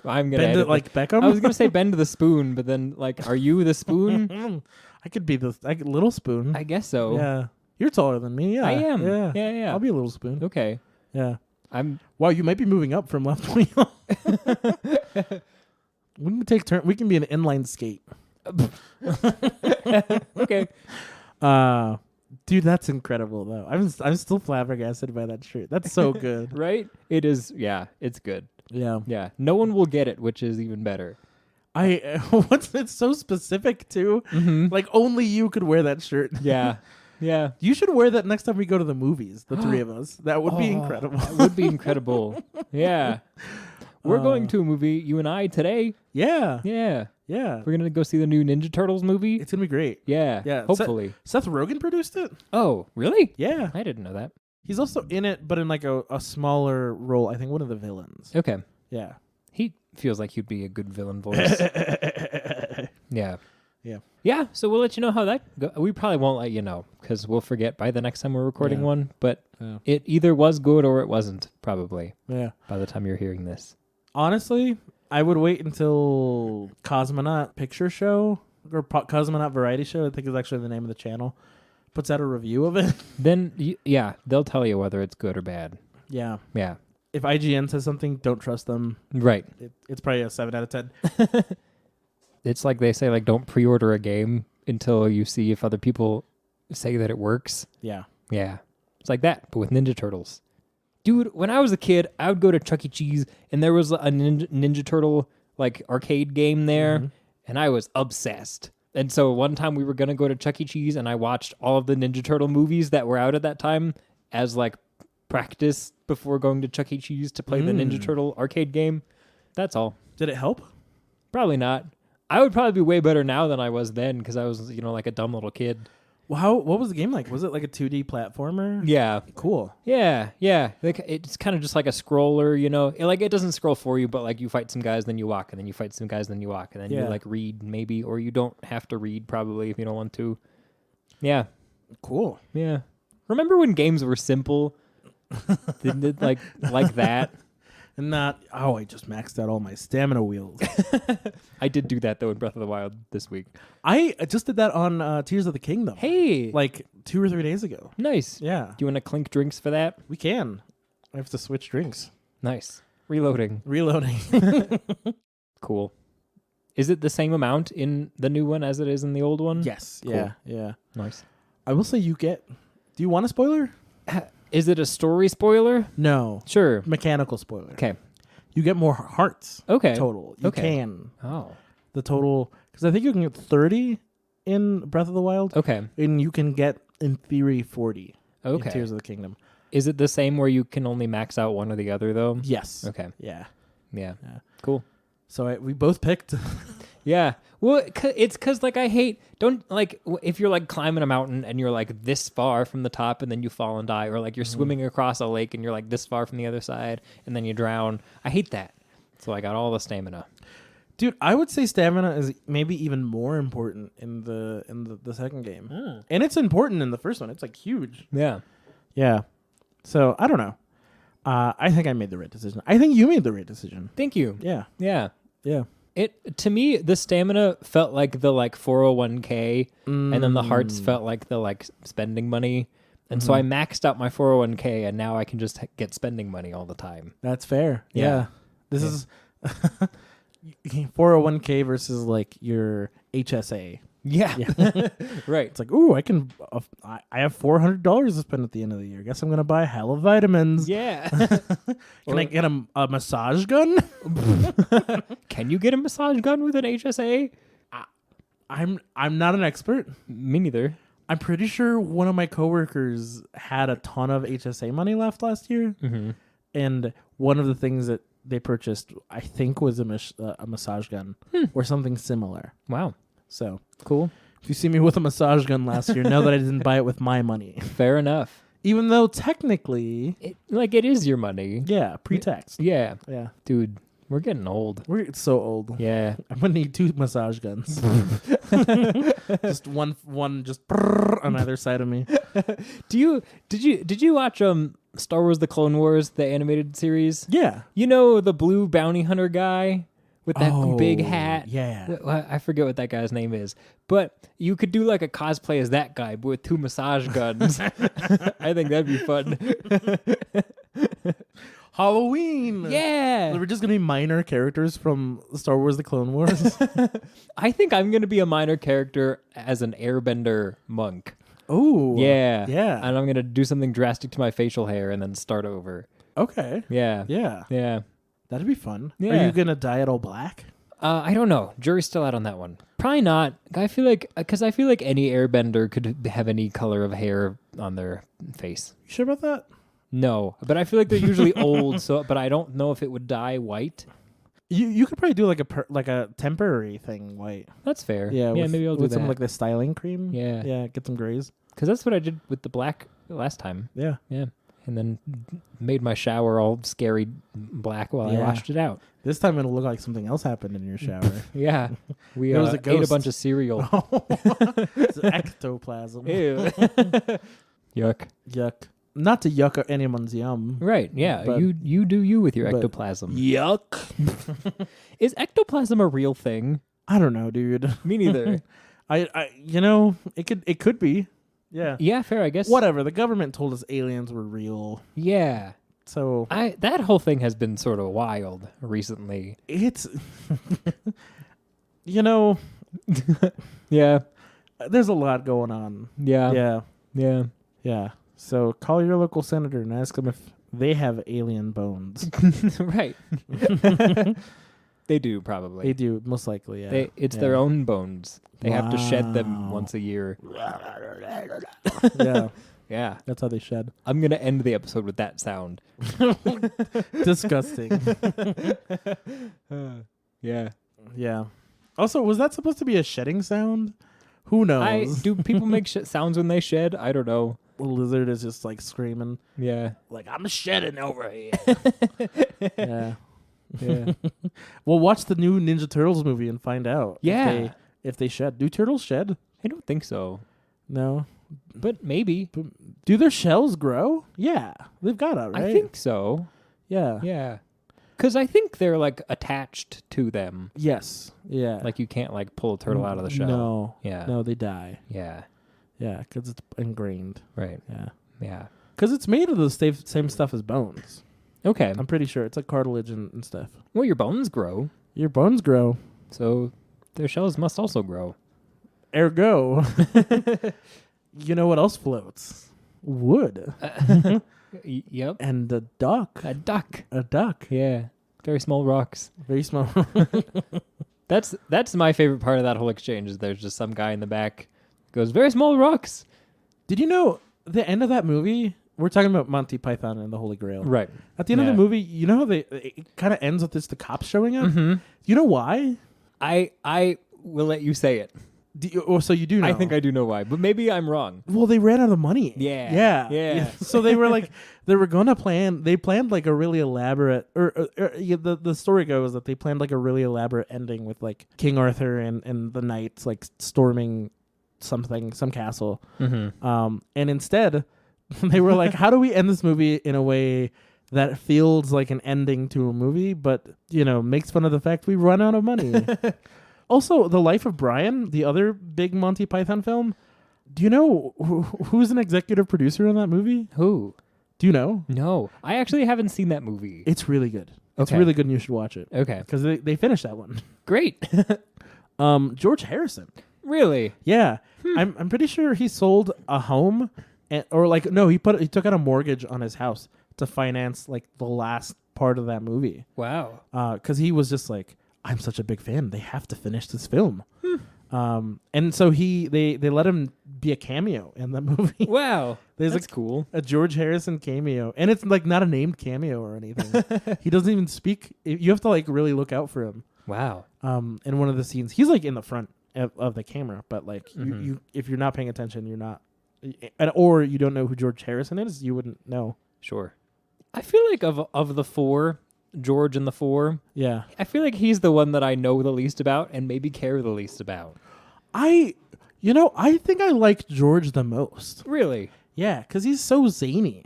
C: I'm gonna
B: Bend
C: edit
B: it like Beckham?
C: I was gonna say bend the spoon, but then like, are you the spoon?
B: I could be the little spoon.
C: I guess so.
B: Yeah. You're taller than me. Yeah.
C: I am.
B: Yeah.
C: Yeah.
B: I'll be a little spoon.
C: Okay.
B: Yeah.
C: I'm.
B: Wow, you might be moving up from left wing. We can take turn. We can be an inline skate.
C: Okay.
B: Dude, that's incredible though. I'm still flabbergasted by that shirt. That's so good.
C: Right? It is. Yeah. It's good.
B: Yeah.
C: Yeah. No one will get it, which is even better.
B: It's so specific too. Like only you could wear that shirt.
C: Yeah. Yeah.
B: You should wear that next time we go to the movies, the three of us. That would be incredible.
C: That would be incredible. Yeah. We're going to a movie, you and I, today.
B: Yeah.
C: Yeah.
B: Yeah.
C: We're going to go see the new Ninja Turtles movie.
B: It's going to be great.
C: Yeah.
B: Yeah.
C: Hopefully.
B: Seth Rogen produced it?
C: Oh, really?
B: Yeah.
C: I didn't know that.
B: He's also in it, but in like a smaller role. I think one of the villains.
C: Okay.
B: Yeah.
C: He feels like he'd be a good villain voice. Yeah.
B: Yeah.
C: Yeah, so we'll let you know how that goes. We probably won't let you know because we'll forget by the next time we're recording
B: Yeah.
C: one. But
B: Yeah.
C: it either was good or it wasn't, probably,
B: Yeah.
C: by the time you're hearing this.
B: Honestly, I would wait until Cosmonaut Picture Show or Cosmonaut Variety Show, I think is actually the name of the channel, puts out a review of it.
C: Then, yeah, they'll tell you whether it's good or bad.
B: Yeah.
C: Yeah.
B: If IGN says something, don't trust them.
C: Right.
B: It's probably a 7 out of 10.
C: It's like they say, like, don't pre-order a game until you see if other people say that it works.
B: Yeah.
C: Yeah. It's like that, but with Ninja Turtles. Dude, when I was a kid, I would go to Chuck E. Cheese, and there was a Ninja Turtle, like, arcade game there, and I was obsessed. And so one time we were going to go to Chuck E. Cheese, and I watched all of the Ninja Turtle movies that were out at that time as, like, practice before going to Chuck E. Cheese to play the Ninja Turtle arcade game. That's all.
B: Did it help?
C: Probably not. I would probably be way better now than I was then because I was, like a dumb little kid.
B: Well, what was the game like? Was it like a 2D platformer?
C: Yeah.
B: Cool.
C: Yeah. Like it's kind of just like a scroller, it doesn't scroll for you, but like you fight some guys, then you walk, and then you fight some guys, then you walk, and then you like read maybe, or you don't have to read probably if you don't want to. Yeah.
B: Cool.
C: Yeah. Remember when games were simple? Didn't it like that?
B: And not, I just maxed out all my stamina wheels.
C: I did do that though in Breath of the Wild this week.
B: I just did that on Tears of the Kingdom.
C: Hey.
B: Like 2 or 3 days ago.
C: Nice.
B: Yeah.
C: Do you want to clink drinks for that?
B: We can. I have to switch drinks.
C: Nice. Reloading.
B: Reloading.
C: Cool. Is it the same amount in the new one as it is in the old one?
B: Yes.
C: Cool.
B: Yeah. Yeah.
C: Nice.
B: I will say do you want a spoiler?
C: Is it a story spoiler?
B: No.
C: Sure.
B: Mechanical spoiler.
C: Okay.
B: You get more hearts.
C: Okay.
B: Total. You
C: Okay.
B: can.
C: Oh.
B: The total, because I think you can get 30 in Breath of the Wild.
C: Okay.
B: And you can get, in theory, 40
C: Okay.
B: in Tears of the Kingdom.
C: Is it the same where you can only max out one or the other though?
B: Yes.
C: Okay.
B: Yeah.
C: Yeah.
B: Yeah.
C: Cool.
B: So we both picked.
C: Yeah. Well, it's because like I hate if you're like climbing a mountain and you're like this far from the top and then you fall and die, or like you're swimming across a lake and you're like this far from the other side and then you drown. I hate that. So I got all the stamina.
B: Dude, I would say stamina is maybe even more important in the second game. And it's important in the first one. It's like huge.
C: Yeah.
B: Yeah. So, I don't know. I think I made the right decision. I think you made the right decision.
C: Thank you.
B: Yeah.
C: Yeah.
B: Yeah.
C: It to me, the stamina felt like the 401k, and then the hearts felt like the spending money. And so I maxed out my 401k, and now I can just get spending money all the time.
B: That's fair.
C: Yeah.
B: Yeah. This is 401k versus like your HSA.
C: Yeah. Right.
B: It's like, ooh, I have $400 to spend at the end of the year. Guess I'm gonna buy hella vitamins.
C: Yeah.
B: Can I get a massage gun?
C: Can you get a massage gun with an HSA?
B: I'm not an expert.
C: Me neither.
B: I'm pretty sure one of my coworkers had a ton of HSA money left last year, and one of the things that they purchased, I think, was a massage gun or something similar.
C: Wow.
B: So
C: Cool.
B: if you see me with a massage gun last year, know that I didn't buy it with my money.
C: Fair enough.
B: Even though technically,
C: It is your money.
B: yeah, pre-tax.
C: Yeah.
B: Yeah,
C: Dude, we're getting old.
B: we're so old.
C: Yeah.
B: I'm gonna need 2 massage guns. Just one just on either side of me.
C: Did you watch Star Wars: The Clone Wars, the animated series?
B: Yeah.
C: You know the blue bounty hunter guy with that big hat?
B: Yeah.
C: I forget what that guy's name is. But you could do like a cosplay as that guy, but with 2 massage guns. I think that'd be fun.
B: Halloween.
C: Yeah.
B: We're just gonna be minor characters from Star Wars: The Clone Wars.
C: I think I'm going to be a minor character as an airbender monk.
B: Oh.
C: Yeah.
B: Yeah.
C: And I'm going to do something drastic to my facial hair and then start over.
B: Okay.
C: Yeah.
B: Yeah.
C: Yeah.
B: That'd be fun. Are
C: Yeah.
B: you gonna dye it all black?
C: I don't know. Jury's still out on that one. Probably not. I feel like any airbender could have any color of hair on their face.
B: You sure about that?
C: No, but I feel like they're usually old. But I don't know if it would dye white.
B: You could probably do like a temporary thing white.
C: That's fair.
B: Yeah.
C: Yeah.
B: with,
C: Maybe I'll do
B: with
C: that.
B: some like the styling cream.
C: Yeah.
B: Yeah. Get some grays.
C: Because that's what I did with the black last time.
B: Yeah.
C: Yeah. And then made my shower all scary black while I
B: Yeah.
C: washed it out.
B: This time it'll look like something else happened in your shower.
C: Yeah. We
B: There was a
C: ate a
B: ghost.
C: bunch of cereal.
B: It's ectoplasm.
C: Ew. Yuck.
B: Yuck. Not to yuck anyone's yum.
C: Right. Yeah.
B: But-
C: you do you with your
B: but-
C: ectoplasm.
B: Yuck.
C: Is ectoplasm a real thing?
B: I don't know, dude.
C: Me neither.
B: It could be. Yeah.
C: Yeah, fair, I guess.
B: Whatever. The government told us aliens were real.
C: Yeah.
B: So
C: That whole thing has been sort of wild recently.
B: it's
C: Yeah.
B: there's a lot going on.
C: Yeah.
B: Yeah.
C: Yeah.
B: Yeah. So call your local senator and ask them if they have alien bones.
C: Right. They do probably.
B: They do, most likely, yeah.
C: It's
B: Yeah.
C: their own bones. They have to shed them
B: Wow.
C: once a year.
B: Yeah.
C: Yeah.
B: That's how they shed.
C: I'm going to end the episode with that sound.
B: Disgusting.
C: Yeah.
B: Yeah. Also, was that supposed to be a shedding sound? Who knows?
C: Do people make sounds when they shed? I don't know.
B: The lizard is just like screaming,
C: Yeah.
B: like, I'm shedding over here. Yeah.
C: Yeah.
B: Well, watch the new Ninja Turtles movie and find out.
C: Yeah.
B: If they shed. Do turtles shed?
C: I don't think so.
B: No.
C: But maybe.
B: Do their shells grow? Yeah. They've got it, right?
C: I think so.
B: Yeah.
C: Yeah. Because I think they're like attached to them.
B: Yes. Yeah.
C: Like you can't like pull a turtle out of the shell.
B: No.
C: Yeah.
B: No, they die.
C: Yeah.
B: Yeah, because it's ingrained.
C: Right.
B: Yeah.
C: Yeah.
B: Because it's made of the same stuff as bones.
C: Okay.
B: I'm pretty sure. It's like cartilage and stuff.
C: Well, your bones grow,
B: Your bones grow.
C: so their shells must also grow.
B: Ergo. You know what else floats? Wood.
C: Yep.
B: And a duck.
C: A duck.
B: A duck.
C: Yeah. Very small rocks.
B: Very small.
C: That's my favorite part of that whole exchange is there's just some guy in the back goes, very small rocks.
B: Did you know the end of that movie? We're talking about Monty Python and the Holy Grail.
C: Right.
B: At the end of
C: Yeah.
B: the movie, you know how it kind of ends with the cops showing up?
C: Mm-hmm.
B: You know why?
C: I will let you say it.
B: So you do know.
C: I think I do know why, but maybe I'm wrong.
B: Well, they ran out of money.
C: Yeah.
B: So they were like, they were gonna plan. They planned like a really elaborate, the story goes that they planned like a really elaborate ending with like King Arthur and the knights like storming some castle.
C: Mm-hmm.
B: And instead, they were like, how do we end this movie in a way that feels like an ending to a movie, but makes fun of the fact we run out of money. Also, The Life of Brian, the other big Monty Python film. Do you know who's an executive producer on that movie?
C: Who?
B: Do you know?
C: No, I actually haven't seen that movie.
B: It's really good. It's
C: Okay.
B: really good, and you should watch it.
C: Okay,
B: Because they finished that one.
C: great.
B: George Harrison.
C: Really?
B: Yeah, I'm pretty sure he sold a home, he took out a mortgage on his house to finance like the last part of that movie.
C: Wow.
B: Because he was just like, I'm such a big fan. They have to finish this film. And so they let him be a cameo in the movie.
C: Wow.
B: There's
C: That's cool.
B: a George Harrison cameo, and it's like not a named cameo or anything. He doesn't even speak. You have to like really look out for him.
C: Wow.
B: In one of the scenes, he's like in the front of the camera, but like you if you're not paying attention, you're not, or you don't know who George Harrison is, you wouldn't know.
C: Sure. I feel like of the four, George and the four,
B: Yeah.
C: I feel like he's the one that I know the least about and maybe care the least about.
B: I think I like George the most.
C: Really?
B: Yeah, because he's so zany.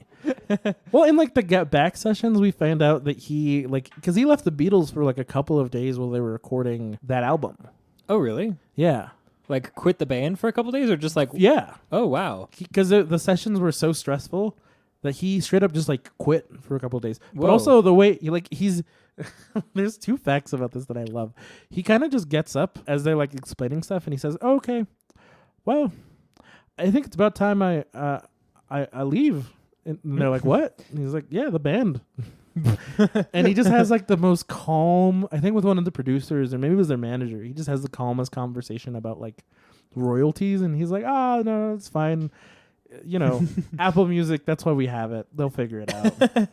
B: Well, in like the Get Back sessions, we found out that he because he left the Beatles for like a couple of days while they were recording that album.
C: Oh, really?
B: Yeah.
C: Like quit the band for a couple days or just like,
B: Yeah.
C: oh, wow.
B: Because the sessions were so stressful that he straight up just like quit for a couple of days.
C: Whoa.
B: But also the way he's there's two facts about this that I love. He kind of just gets up as they're like explaining stuff and he says, oh, okay, well, I think it's about time I leave. And they're like, what? And he's like, yeah, the band. And he just has like the most calm, I think with one of the producers or maybe it was their manager, he just has the calmest conversation about like royalties. And he's like, oh, no, it's fine. Apple Music, that's why we have it. They'll figure it out.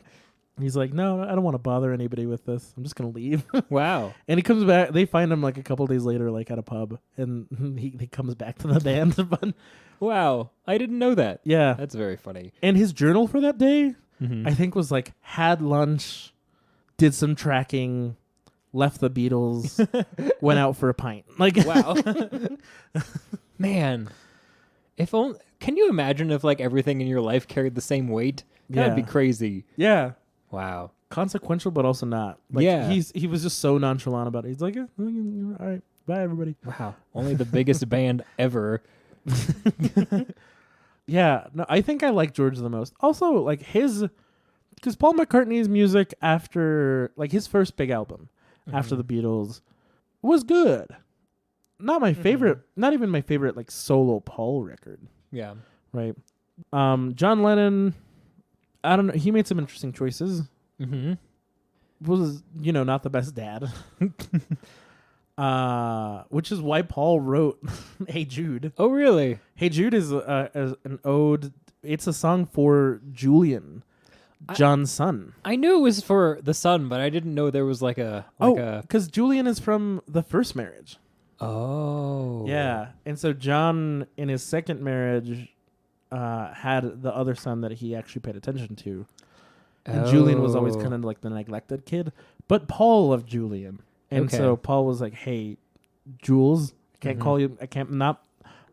B: He's like, no, I don't want to bother anybody with this. I'm just going to leave.
C: Wow.
B: And he comes back. They find him like a couple days later, like at a pub. And he comes back to the band. But
C: Wow. I didn't know that.
B: yeah.
C: That's very funny.
B: And his journal for that day,
C: Mm-hmm.
B: I think was like, had lunch, did some tracking, left the Beatles, went out for a pint. Like,
C: Wow. Man. If only, can you imagine if like everything in your life carried the same weight? That'd be
B: Yeah.
C: crazy.
B: yeah.
C: Wow.
B: Consequential, but also not. Like,
C: Yeah.
B: he was just so nonchalant about it. He's like, yeah, all right, bye, everybody.
C: Wow. Only the biggest band ever.
B: Yeah, no, I think I like George the most. Also, like because Paul McCartney's music after, like his first big album after the Beatles was good. Not my favorite, not even my favorite like solo Paul record,
C: Yeah.
B: right? John Lennon, I don't know, he made some interesting choices.
C: Mm-hmm.
B: Was, not the best dad. Which is why Paul wrote Hey Jude.
C: Oh, really?
B: Hey Jude is an ode. It's a song for Julian, John's son.
C: I knew it was for the son, but I didn't know there was like a
B: because Julian is from the first marriage.
C: Oh.
B: Yeah, and so John in his second marriage had the other son that he actually paid attention to, and Julian was always kind of like the neglected kid. But Paul loved Julian, and so Paul was like, "Hey, Jules, I can't call you. I'm not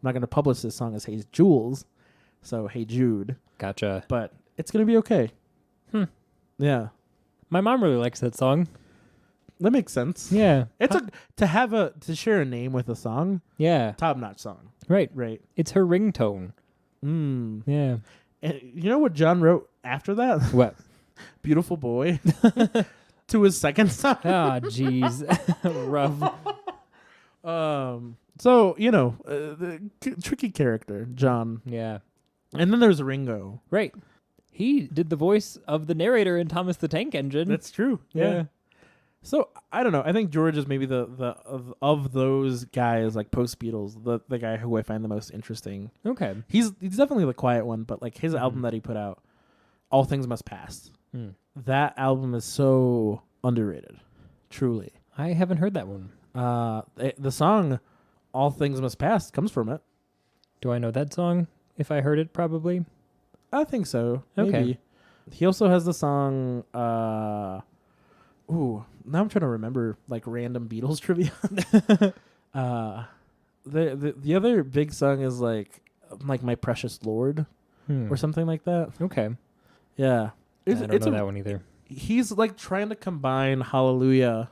B: going to publish this song as Hey Jules, so Hey Jude.
C: Gotcha.
B: But it's gonna be okay." Yeah,
C: My mom really likes that song.
B: that makes sense.
C: Yeah.
B: It's to share a name with a song,
C: Yeah.
B: top notch song,
C: Right.
B: right?
C: It's her ringtone. Yeah.
B: And you know what John wrote after that?
C: What?
B: Beautiful Boy to his second song.
C: Ah, jeez. Rough.
B: So the tricky character, John,
C: Yeah.
B: and then there's Ringo.
C: Right. He did the voice of the narrator in Thomas the Tank Engine.
B: That's true. Yeah. So I don't know. I think George is maybe of those guys like post Beatles, the guy who I find the most interesting.
C: Okay.
B: He's definitely the quiet one, but like his album that he put out, All Things Must Pass. That album is so underrated, truly.
C: I haven't heard that one.
B: The song All Things Must Pass comes from it.
C: Do I know that song? If I heard it, probably.
B: I think so.
C: Okay.
B: Maybe. He also has the song. Now I'm trying to remember like random Beatles trivia. The other big song is like My Precious Lord or something like that.
C: Okay.
B: Yeah,
C: I don't know that one either.
B: He's like trying to combine Hallelujah,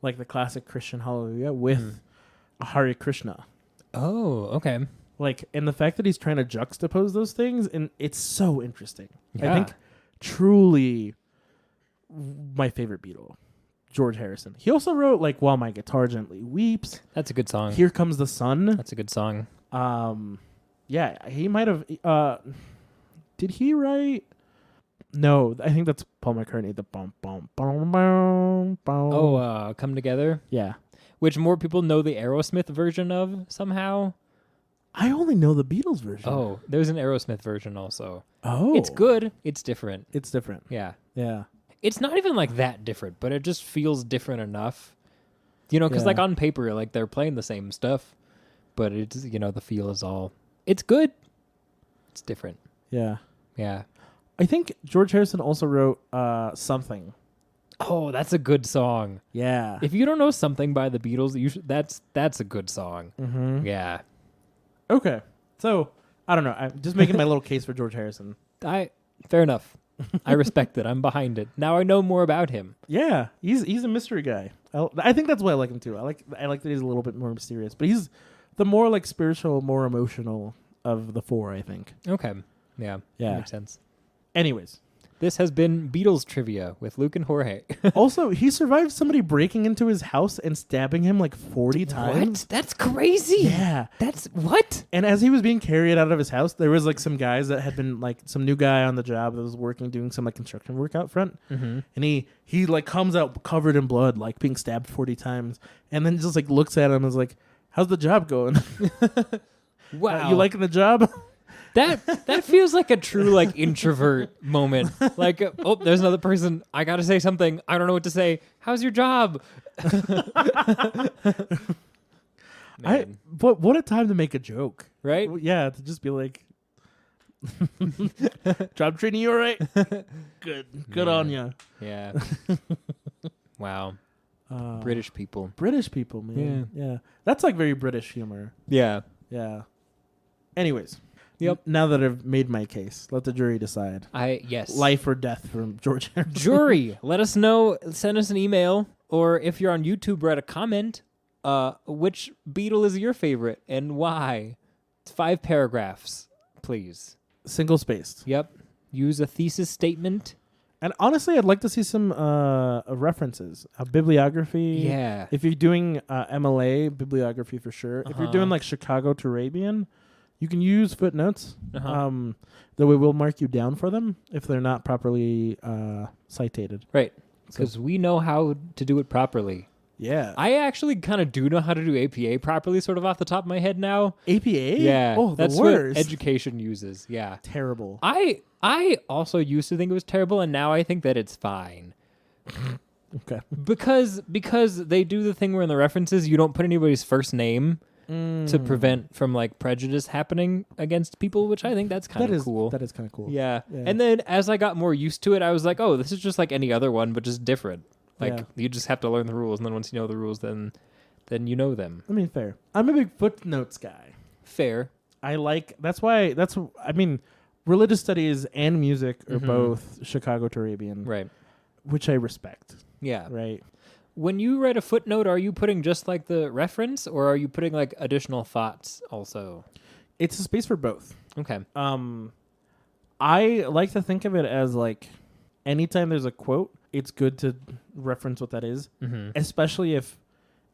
B: like the classic Christian Hallelujah, with Hare Krishna.
C: Oh, okay.
B: Like, and the fact that he's trying to juxtapose those things, and it's so interesting.
C: Yeah.
B: I think truly my favorite Beatle, George Harrison. He also wrote like While My Guitar Gently Weeps.
C: That's a good song.
B: Here Comes the Sun.
C: That's a good song.
B: Yeah, he might have. Did he write? No, I think that's Paul McCartney. The bum bum bum bum bum.
C: Oh, Come Together,
B: yeah.
C: which more people know the Aerosmith version of somehow.
B: I only know the Beatles version.
C: Oh, there's an Aerosmith version also.
B: Oh,
C: It's good. It's different.
B: It's different.
C: Yeah.
B: Yeah.
C: It's not even like that different, but it just feels different enough. You know, because
B: Yeah.
C: like on paper, like they're playing the same stuff, but it's, you know, the feel is all, it's good. It's different.
B: Yeah.
C: Yeah.
B: I think George Harrison also wrote Something.
C: Oh, that's a good song.
B: Yeah.
C: If you don't know Something by the Beatles, you should, that's a good song.
B: Mm-hmm.
C: Yeah.
B: Okay. So, I don't know. I'm just making my little case for George Harrison.
C: Fair enough. I respect it. I'm behind it. Now I know more about him.
B: Yeah. He's a mystery guy. I think that's why I like him too. I like that he's a little bit more mysterious, but he's the more like spiritual, more emotional of the four, I think.
C: Okay. Yeah.
B: Yeah.
C: That makes sense.
B: Anyways.
C: This has been Beatles Trivia with Luke and Jorge.
B: Also, he survived somebody breaking into his house and stabbing him like 40 times.
C: What? That's crazy.
B: Yeah.
C: That's what?
B: And as he was being carried out of his house, there was like some guys that had been like some new guy on the job that was working, doing some like construction work out front.
C: Mm-hmm.
B: And he like comes out covered in blood, like being stabbed 40 times. And then just like looks at him and is like, how's the job going?
C: Wow.
B: You liking the job?
C: That feels like a true like introvert moment. Like, oh, there's another person. I got to say something. I don't know what to say. How's your job? Man.
B: But what a time to make a joke.
C: Right?
B: Yeah, to just be like, job treating you all right? Good on you.
C: Yeah. Wow. British people.
B: British people, man. Yeah. That's like very British humor.
C: Yeah.
B: Yeah. Anyways.
C: Yep.
B: Now that I've made my case, let the jury decide.
C: Yes.
B: Life or death from George Harrison.
C: Jury, let us know. Send us an email, or if you're on YouTube, write a comment. Which Beatle is your favorite and why? It's 5 paragraphs, please.
B: Single spaced.
C: Yep. Use a thesis statement.
B: And honestly, I'd like to see some references, a bibliography.
C: Yeah.
B: If you're doing MLA, bibliography for sure. If you're doing like Chicago to Arabian, you can use footnotes. Though we will mark you down for them if they're not properly cited.
C: Right. Because we know how to do it properly.
B: Yeah.
C: I actually kind of do know how to do APA properly, sort of off the top of my head now.
B: APA?
C: Yeah.
B: Oh,
C: that's
B: the worst.
C: what education uses. Yeah.
B: Terrible.
C: I also used to think it was terrible, and now I think that it's fine.
B: Okay.
C: Because they do the thing where in the references you don't put anybody's first name to prevent from like prejudice happening against people, which I think that's kind of cool.
B: That is kind of cool.
C: Yeah. And then as I got more used to it, I was like, oh, this is just like any other one, but just different. Like you just have to learn the rules, and then once you know the rules, then you know them.
B: I mean, fair. I'm a big footnotes guy.
C: Fair.
B: I mean, religious studies and music are both Chicago to Arabian.
C: Right.
B: Which I respect.
C: Yeah.
B: Right.
C: When you write a footnote, are you putting just like the reference, or are you putting like additional thoughts also?
B: It's a space for both.
C: Okay.
B: I like to think of it as like anytime there's a quote, it's good to reference what that is, especially if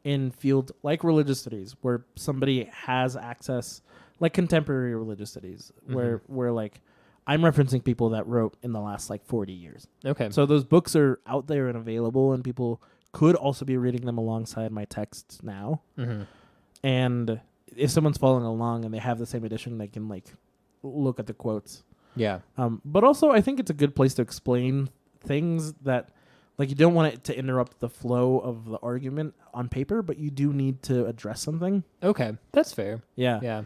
B: in field like religious studies where somebody has access, like contemporary religious studies, where like I'm referencing people that wrote in the last like 40 years.
C: Okay.
B: So those books are out there and available, and people could also be reading them alongside my texts now. And if someone's following along and they have the same edition, they can like look at the quotes.
C: Yeah.
B: But also I think it's a good place to explain things that Like, you don't want it to interrupt the flow of the argument on paper, but you do need to address something.
C: Okay, that's fair.
B: Yeah.
C: Yeah.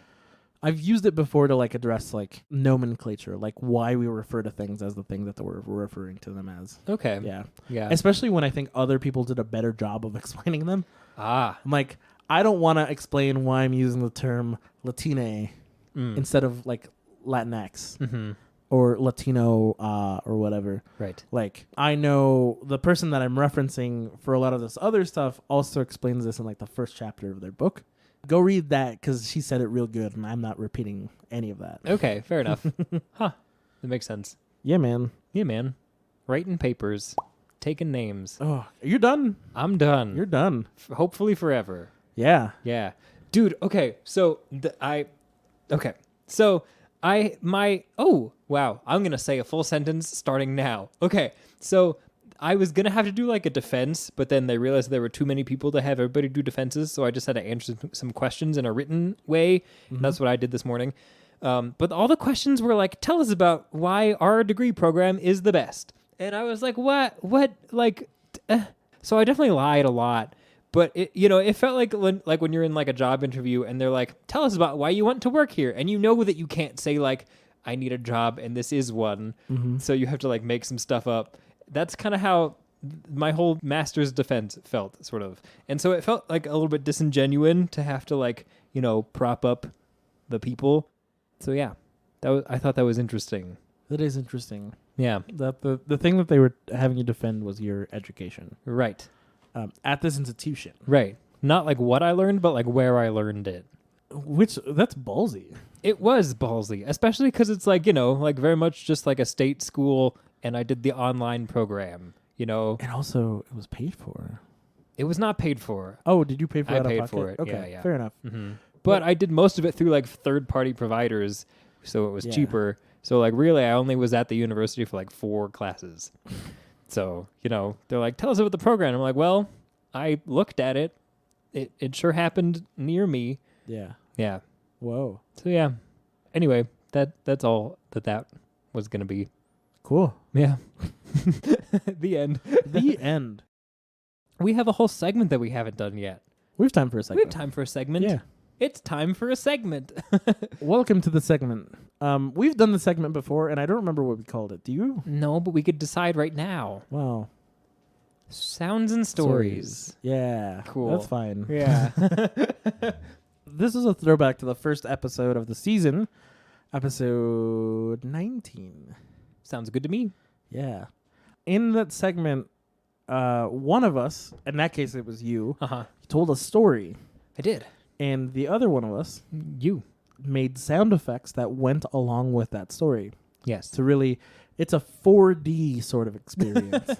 B: I've used it before to, like, address, like, nomenclature, like why we refer to things as the thing that we're referring to them as.
C: Okay.
B: Yeah.
C: Yeah.
B: Especially when I think other people did a better job of explaining them.
C: Ah.
B: I'm like, I don't want to explain why I'm using the term Latine instead of, like, Latinx.
C: Mm-hmm.
B: Or Latino, or whatever.
C: Right.
B: Like, I know the person that I'm referencing for a lot of this other stuff also explains this in, like, the first chapter of their book. Go read that, because she said it real good, and I'm not repeating any of that.
C: Okay, fair enough. Huh. That makes sense.
B: Yeah, man.
C: Yeah, man. Writing papers, taking names.
B: Oh, you're done.
C: I'm done.
B: You're done.
C: Hopefully forever.
B: Yeah.
C: Yeah. Dude, okay. So oh, wow. I'm going to say a full sentence starting now. Okay. So I was going to have to do like a defense, but then they realized there were too many people to have everybody do defenses. So I just had to answer some questions in a written way. Mm-hmm. That's what I did this morning. But all the questions were like, tell us about why our degree program is the best. And I was like, what, like, so I definitely lied a lot. But it felt like when you're in like a job interview and they're like, tell us about why you want to work here. And you know that you can't say like, I need a job and this is one. Mm-hmm. So you have to like make some stuff up. That's kind of how my whole master's defense felt, sort of. And so it felt like a little bit disingenuous to have to like, prop up the people. So yeah, I thought that was interesting.
B: That is interesting.
C: Yeah.
B: That the thing that they were having you defend was your education.
C: Right.
B: At this institution.
C: Right. Not like what I learned, but like where I learned it.
B: That's ballsy.
C: It was ballsy, especially because it's like, like very much just like a state school, and I did the online program, And
B: also, it was paid for.
C: It was not paid for.
B: Oh, did you pay for it?
C: I paid for it.
B: Okay,
C: yeah.
B: Fair enough.
C: Mm-hmm. But I did most of it through like third-party providers, so it was cheaper. So like really, I only was at the university for like 4 classes. So, they're like, tell us about the program. I'm like, well, I looked at it. It sure happened near me.
B: Yeah.
C: Yeah.
B: Whoa.
C: So, yeah. Anyway, that's all that was going to be.
B: Cool.
C: Yeah. The end.
B: The end.
C: We have a whole segment that we haven't done yet.
B: We have time for a segment.
C: We have time for a segment.
B: Yeah.
C: It's time for a segment.
B: Welcome to the segment. We've done the segment before, and I don't remember what we called it. Do you?
C: No, but we could decide right now.
B: Wow.
C: Sounds and stories.
B: Yeah.
C: Cool.
B: That's fine.
C: Yeah.
B: This is a throwback to the first episode of the season, episode 19.
C: Sounds good to me.
B: Yeah. In that segment, one of us, in that case it was you, told a story.
C: I did.
B: And the other one of us,
C: you,
B: made sound effects that went along with that story.
C: Yes.
B: To really, it's a 4D sort of experience,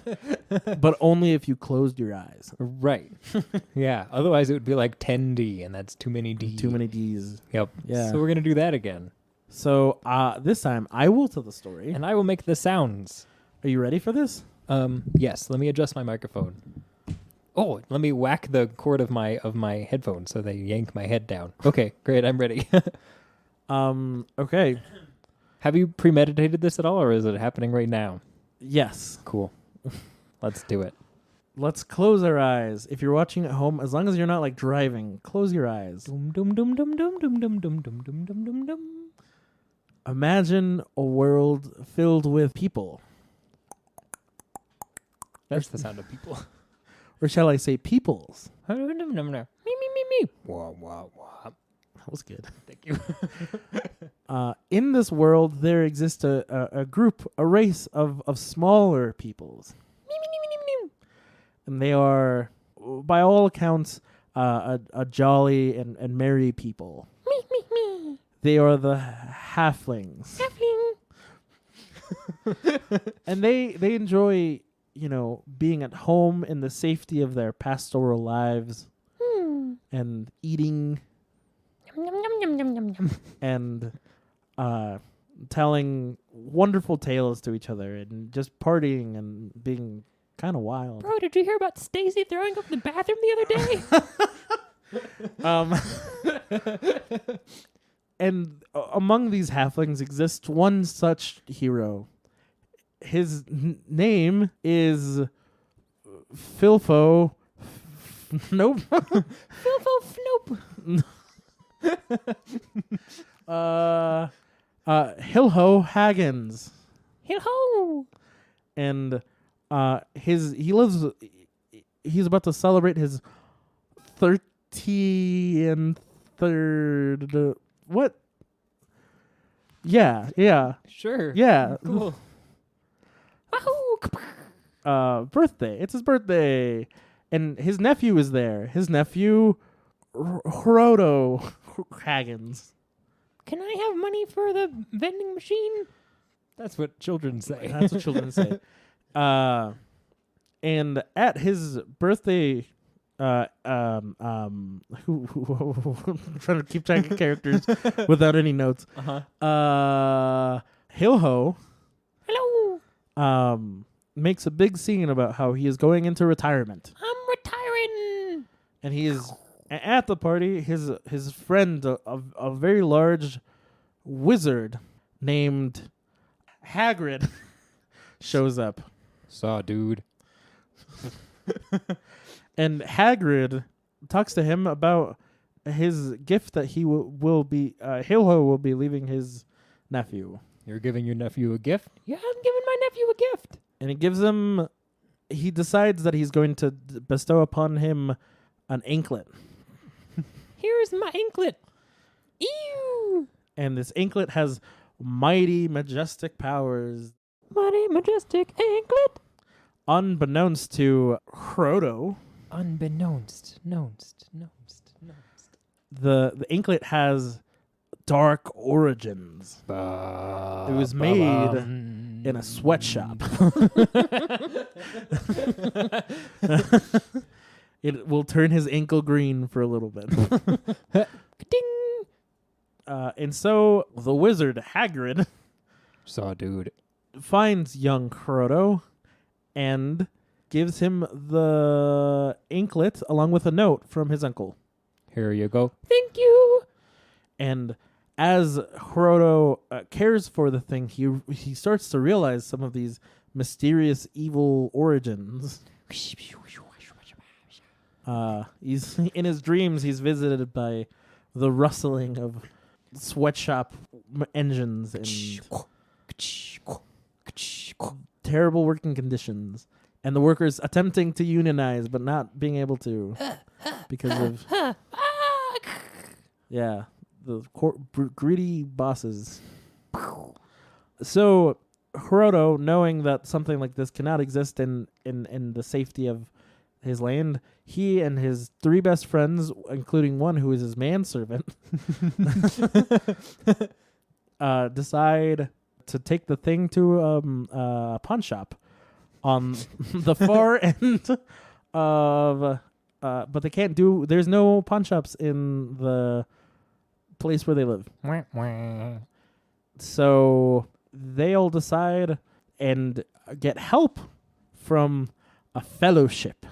B: but only if you closed your eyes.
C: Right. Yeah. Otherwise, it would be like 10D, and that's too many D.
B: Too many Ds.
C: Yep.
B: Yeah.
C: So we're gonna do that again.
B: So this time, I will tell the story,
C: and I will make the sounds.
B: Are you ready for this?
C: Yes. Let me adjust my microphone. Oh, let me whack the cord of my headphones so they yank my head down. Okay, great. I'm ready.
B: Okay.
C: Have you premeditated this at all, or is it happening right now?
B: Yes.
C: Cool. Let's do it.
B: Let's close our eyes. If you're watching at home, as long as you're not like driving, close your eyes.
C: Dum dum dum dum dum dum dum dum dum dum dum dum dum.
B: Imagine a world filled with people.
C: That's the sound of people.
B: Or shall I say peoples?
C: Me, me, me, me. Wah, wah, wah.
B: That was good.
C: Thank you.
B: In this world, there exists a group, a race of smaller peoples. And they are, by all accounts, a jolly and merry people. They are the halflings. And they enjoy, being at home in the safety of their pastoral lives and eating and telling wonderful tales to each other and just partying and being kind of wild.
C: Bro, did you hear about Stacy throwing up in the bathroom the other day?
B: And among these halflings exists one such hero. His name is Filfo. Nope.
C: Filfo Fnope.
B: Hilho Haggins.
C: Hilho.
B: And he's about to celebrate his 33rd what? Yeah.
C: Sure.
B: Yeah.
C: Cool.
B: Birthday. It's his birthday. And his nephew is there. His nephew Frodo Haggins.
C: Can I have money for the vending machine? That's what children say.
B: That's what children say. And at his birthday, I'm trying to keep track of characters without any notes. Hilho,
C: Hello.
B: makes a big scene about how he is going into retirement,
C: I'm retiring.
B: and he is at the party. His friend, a very large wizard named Hagrid, shows up.
C: Saw, dude.
B: And Hagrid talks to him about his gift that he will be Hilho will be leaving his nephew.
C: You're giving your nephew a gift? Yeah, I'm giving my nephew a gift.
B: And he decides that he's going to bestow upon him an anklet.
C: Here's my anklet. Ew.
B: And this anklet has mighty, majestic powers.
C: Mighty majestic anklet.
B: Unbeknownst to Frodo,
C: Unbeknownst.
B: the anklet has dark origins. It was made in a sweatshop. It will turn his ankle green for a little bit.
C: Ding.
B: And so the wizard Hagrid
C: Saw, dude.
B: finds young Frodo and gives him the anklet along with a note from his uncle.
C: Here you go. Thank you.
B: And as Frodo cares for the thing, he starts to realize some of these mysterious evil origins. He's in his dreams. He's visited by the rustling of sweatshop engines and terrible working conditions, and the workers attempting to unionize but not being able to because of the greedy bosses. So Frodo, knowing that something like this cannot exist in the safety of his land, he and his three best friends, including one who is his manservant, decide to take the thing to a pawn shop on the far end of but they can't do, there's no pawn shops in the place where they live. So they all decide and get help from a fellowship,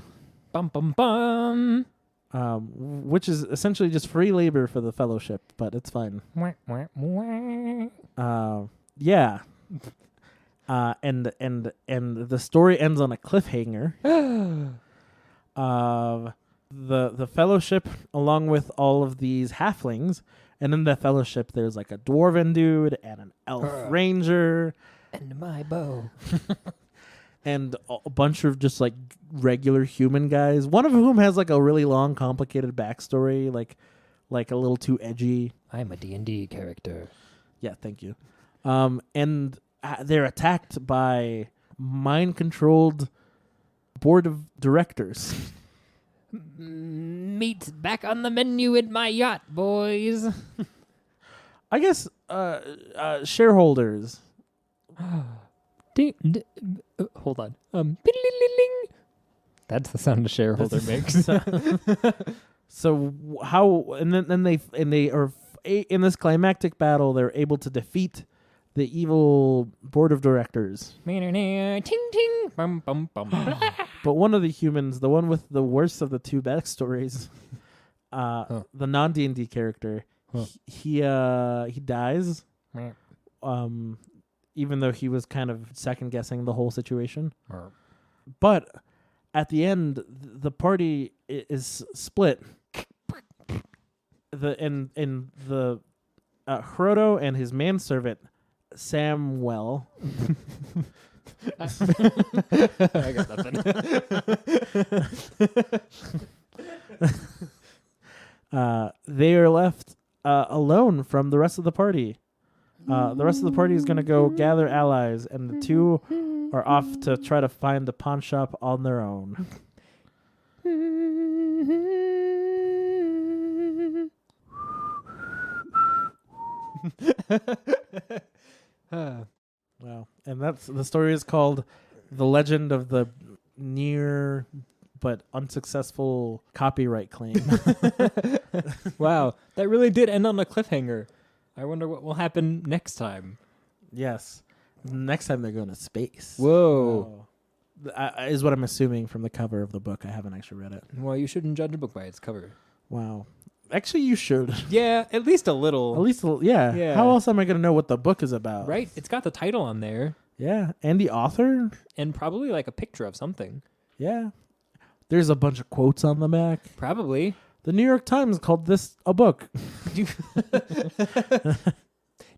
C: Bum bum bum.
B: which is essentially just free labor for the fellowship, but it's fine. Yeah. And the story ends on a cliffhanger. The fellowship, along with all of these halflings, and in the fellowship there's like a dwarven dude and an elf ranger
C: And my bow.
B: and a bunch of just like regular human guys, one of whom has like a really long complicated backstory, like a little too edgy.
C: I'm a D&D character.
B: Yeah, thank you. And they're attacked by mind-controlled board of directors.
C: Meat back on the menu in my yacht, boys.
B: I guess shareholders.
C: Hold on. Bing. That's the sound a shareholder makes.
B: So how? And then they are in this climactic battle. They're able to defeat the evil board of directors.
C: Ting ting. Bum bum bum.
B: But one of the humans, the one with the worst of the two backstories, the non-D&D character, he dies. Even though he was kind of second guessing the whole situation. But at the end, the party is split. The Frodo and his manservant Samwell.
C: I got nothing.
B: They are left alone from the rest of the party. The rest of the party is going to go gather allies, and the two are off to try to find the pawn shop on their own. Wow. And the story is called The Legend of the Near but Unsuccessful Copyright Claim.
C: Wow, that really did end on a cliffhanger. I wonder what will happen next time.
B: Yes. Next time they're going to space.
C: Whoa.
B: Is what I'm assuming from the cover of the book. I haven't actually read it.
C: Well, you shouldn't judge a book by its cover.
B: Wow. Actually, you should.
C: Yeah, at least a little.
B: At least, yeah.
C: Yeah.
B: How else am I going to know what the book is about?
C: Right? It's got the title on there.
B: Yeah. And the author?
C: And probably like a picture of something.
B: Yeah. There's a bunch of quotes on the back.
C: Probably.
B: The New York Times called this a book.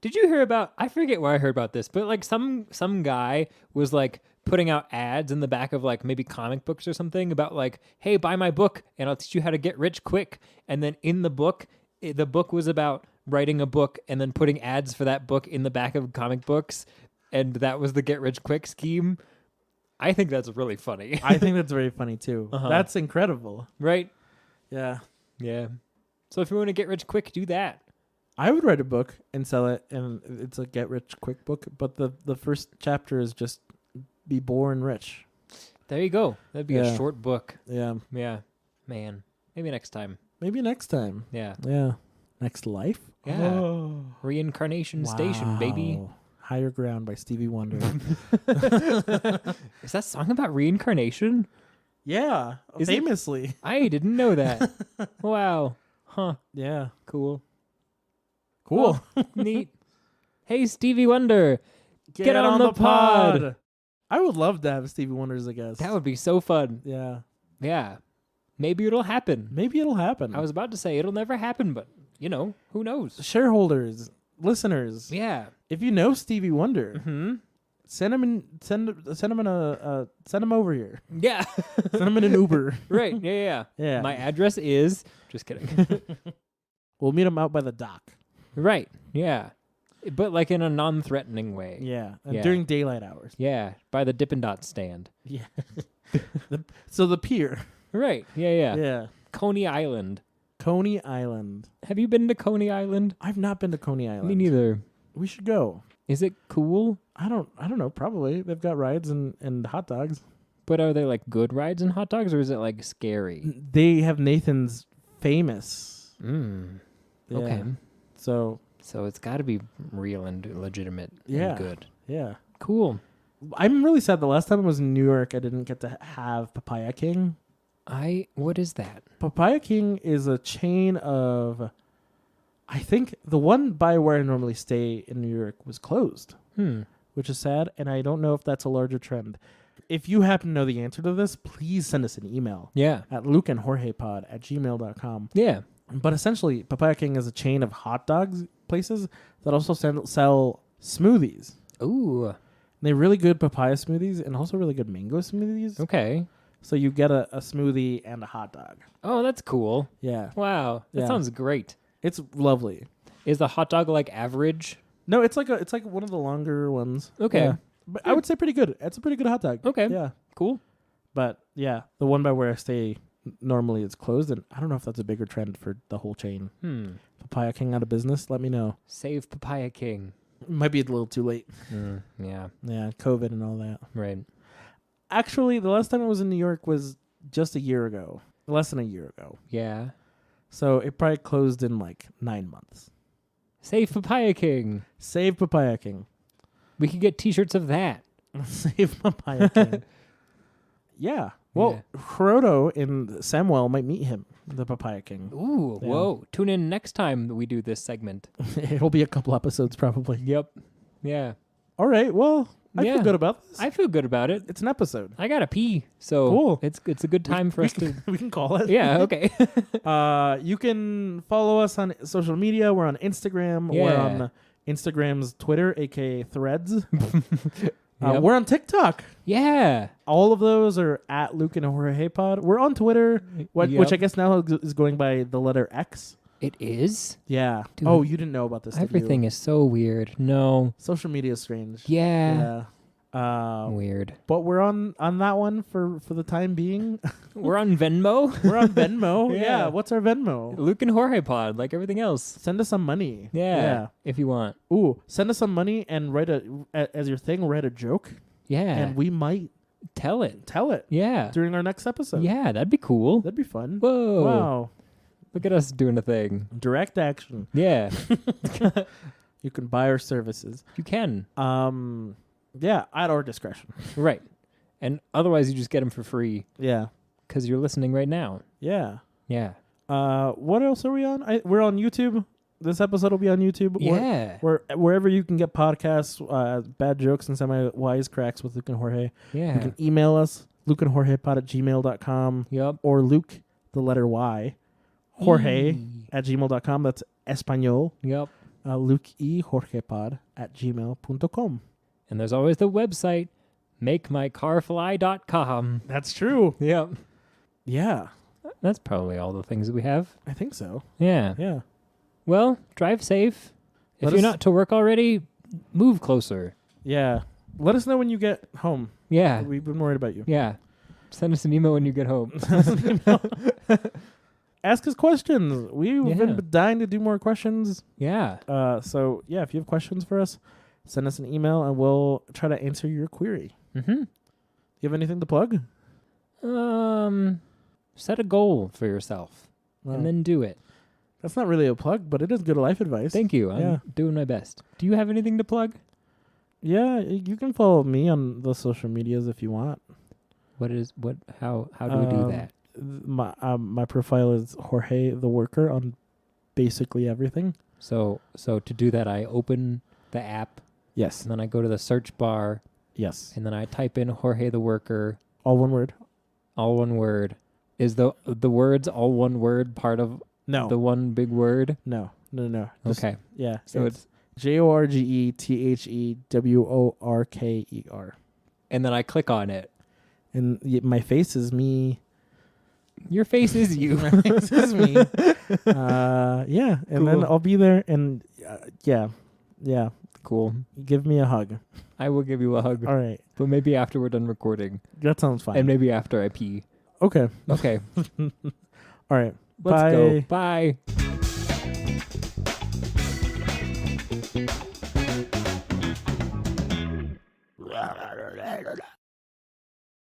C: Did you hear about, I forget where I heard about this, but like some guy was like putting out ads in the back of like maybe comic books or something about like, hey, buy my book and I'll teach you how to get rich quick. And then in the book, the book was about writing a book and then putting ads for that book in the back of comic books. And that was the get rich quick scheme. I think that's really funny.
B: I think that's very funny too.
C: Uh-huh.
B: That's incredible.
C: Right?
B: Yeah.
C: Yeah. So if you want to get rich quick, do that.
B: I would write a book and sell it, and it's a get rich quick book, but the first chapter is just be born rich.
C: There you go. That'd be a short book.
B: Yeah.
C: Yeah. Man. Maybe next time.
B: Maybe next time.
C: Yeah.
B: Yeah. Next life?
C: Yeah.
B: Oh.
C: Reincarnation Station, baby.
B: Wow. Higher Ground by Stevie Wonder.
C: Is that song about reincarnation?
B: Yeah.
C: Is it?
B: Famously.
C: I didn't know that. Wow. Huh.
B: Yeah.
C: Cool.
B: Cool.
C: Oh, neat. Hey, Stevie Wonder. Get on the pod.
B: I would love to have Stevie Wonder as a guest.
C: That would be so fun.
B: Yeah.
C: Yeah. Maybe it'll happen.
B: Maybe it'll happen.
C: I was about to say it'll never happen, but, you know, who knows?
B: Shareholders, listeners.
C: Yeah.
B: If you know Stevie Wonder,
C: Mm-hmm.
B: send him over here.
C: Yeah.
B: Send him in an Uber.
C: Right. Yeah.
B: Yeah.
C: My address is... Just kidding.
B: We'll meet him out by the dock.
C: Right. Yeah. But like in a non-threatening way.
B: Yeah. And
C: Yeah.
B: during daylight hours.
C: Yeah. By the Dippin' Dot stand.
B: Yeah. So the pier.
C: Right. Yeah.
B: Yeah.
C: Coney Island.
B: Coney Island.
C: Have you been to Coney Island?
B: I've not been to Coney Island.
C: Me neither.
B: We should go.
C: Is it cool?
B: I don't know. Probably they've got rides and hot dogs.
C: But are they like good rides and hot dogs, or is it like scary?
B: They have Nathan's famous.
C: Mm.
B: Yeah.
C: Okay.
B: So
C: it's got to be real and legitimate
B: Yeah.
C: and good.
B: yeah.
C: Cool.
B: I'm really sad. The last time I was in New York, I didn't get to have Papaya King.
C: What is that?
B: Papaya King is a chain of, I think the one by where I normally stay in New York was closed, which is sad. And I don't know if that's a larger trend. If you happen to know the answer to this, please send us an email
C: Yeah.
B: at lukeandjorgepod@gmail.com.
C: Yeah.
B: But essentially, Papaya King is a chain of hot dogs places that also sell smoothies.
C: Ooh.
B: And they're really good papaya smoothies and also really good mango smoothies.
C: Okay.
B: So you get a smoothie and a hot dog.
C: Oh, that's cool.
B: Yeah.
C: Wow. That
B: Yeah.
C: sounds great.
B: It's lovely.
C: Is the hot dog like average?
B: No, it's like one of the longer ones.
C: Okay.
B: Yeah. But I would say pretty good. It's a pretty good hot dog.
C: Okay.
B: Yeah.
C: Cool.
B: But yeah, the one by where I stay normally is closed, and I don't know if that's a bigger trend for the whole chain. Papaya King out of business? Let me know.
C: Save Papaya King.
B: It might be a little too late.
C: Yeah.
B: Yeah, COVID and all that.
C: Right.
B: Actually, the last time I was in New York was just a year ago. Less than a year ago.
C: Yeah.
B: So it probably closed in like 9 months.
C: Save Papaya King.
B: Save Papaya King.
C: We could get T-shirts of that.
B: Save Papaya King. Yeah. Well, Frodo and Samuel might meet him, the Papaya King.
C: Ooh,
B: Yeah.
C: whoa. Tune in next time that we do this segment.
B: It'll be a couple episodes probably.
C: Yep. Yeah.
B: All right. Well, I feel good about this.
C: I feel good about it.
B: It's an episode.
C: I gotta pee, so
B: Cool.
C: it's a good time for us to.
B: We can call it.
C: Yeah. Okay.
B: You can follow us on social media. We're on Instagram.
C: Yeah.
B: We're on Instagram's Twitter, aka Threads.
C: Yep.
B: We're on TikTok.
C: Yeah.
B: All of those are at Luke and Jorge Pod. We're on Twitter, which
C: Yep.
B: I guess now is going by the letter X.
C: It is.
B: Yeah.
C: Dude,
B: oh, you didn't know about this.
C: Everything is so weird. No.
B: Social media is strange.
C: Yeah.
B: Weird.
C: Weird.
B: But we're on that one for the time being.
C: We're on Venmo.
B: We're on Venmo.
C: Yeah.
B: Yeah. What's our Venmo?
C: Luke and Jorge Pod, like everything else.
B: Send us some money.
C: Yeah. If you want.
B: Ooh, send us some money and write as your thing. Write a joke,
C: Yeah.
B: and we might
C: tell it.
B: tell it
C: Yeah.
B: during our next episode.
C: Yeah, that'd be cool.
B: That'd be fun.
C: Whoa.
B: Wow.
C: Look at us doing a thing.
B: Direct action.
C: Yeah.
B: You can buy our services.
C: You can.
B: Yeah, at our discretion.
C: Right. And otherwise, you just get them for free
B: Yeah.
C: because you're listening right now.
B: Yeah.
C: Yeah.
B: What else are we on? We're on YouTube. This episode will be on YouTube.
C: Yeah.
B: Wherever you can get podcasts, bad jokes and semi-wise cracks with Luke and Jorge. You
C: Yeah.
B: can email us, lukeandjorgepod@gmail.com,
C: Yup.
B: or Luke, the letter Y, Jorge @gmail.com. That's Espanol.
C: Yup.
B: Luke E. Jorgepod@gmail.com.
C: And there's always the website, makemycarfly.com.
B: That's true.
C: Yep.
B: Yeah,
C: That's probably all the things that we have.
B: I think so.
C: Yeah.
B: Yeah.
C: Well, drive safe. If
B: Let
C: you're
B: us-
C: not to work already, move closer.
B: Yeah. Let us know when you get home.
C: Yeah.
B: We've been worried about you.
C: Yeah. Send us an email when you get home.
B: Ask us questions. We've
C: Yeah.
B: been dying to do more questions.
C: Yeah.
B: So, yeah, if you have questions for us, send us an email and we'll try to answer your query.
C: Mm-hmm.
B: You have anything to plug?
C: Set a goal for yourself
B: Well,
C: and then do it.
B: that's not really a plug, but it is good life advice.
C: Thank you. I'm
B: Yeah.
C: doing my best. Do you have anything to plug?
B: Yeah, you can follow me on the social medias if you want.
C: How do we do that?
B: My profile is Jorge the Worker on basically everything.
C: So to do that, I open the app
B: Yes.
C: and then I go to the search bar
B: Yes.
C: and then I type in Jorge the Worker,
B: All one word.
C: all one word. Is the words all one word part of
B: No.
C: the one big word?
B: No. Just-
C: Okay.
B: Yeah.
C: So it's
B: JORGETHEWORKER.
C: and then I click on it.
B: And my face is me.
C: Your face is you.
B: My face is me. Yeah. And then
C: Cool.
B: I'll be there and yeah.
C: Cool.
B: Give me a hug.
C: I will give you a hug,
B: All right.
C: but maybe after we're done recording,
B: That sounds fine.
C: and maybe after I pee.
B: Okay.
C: Okay.
B: All right.
C: Let's
B: Bye.
C: go. Bye.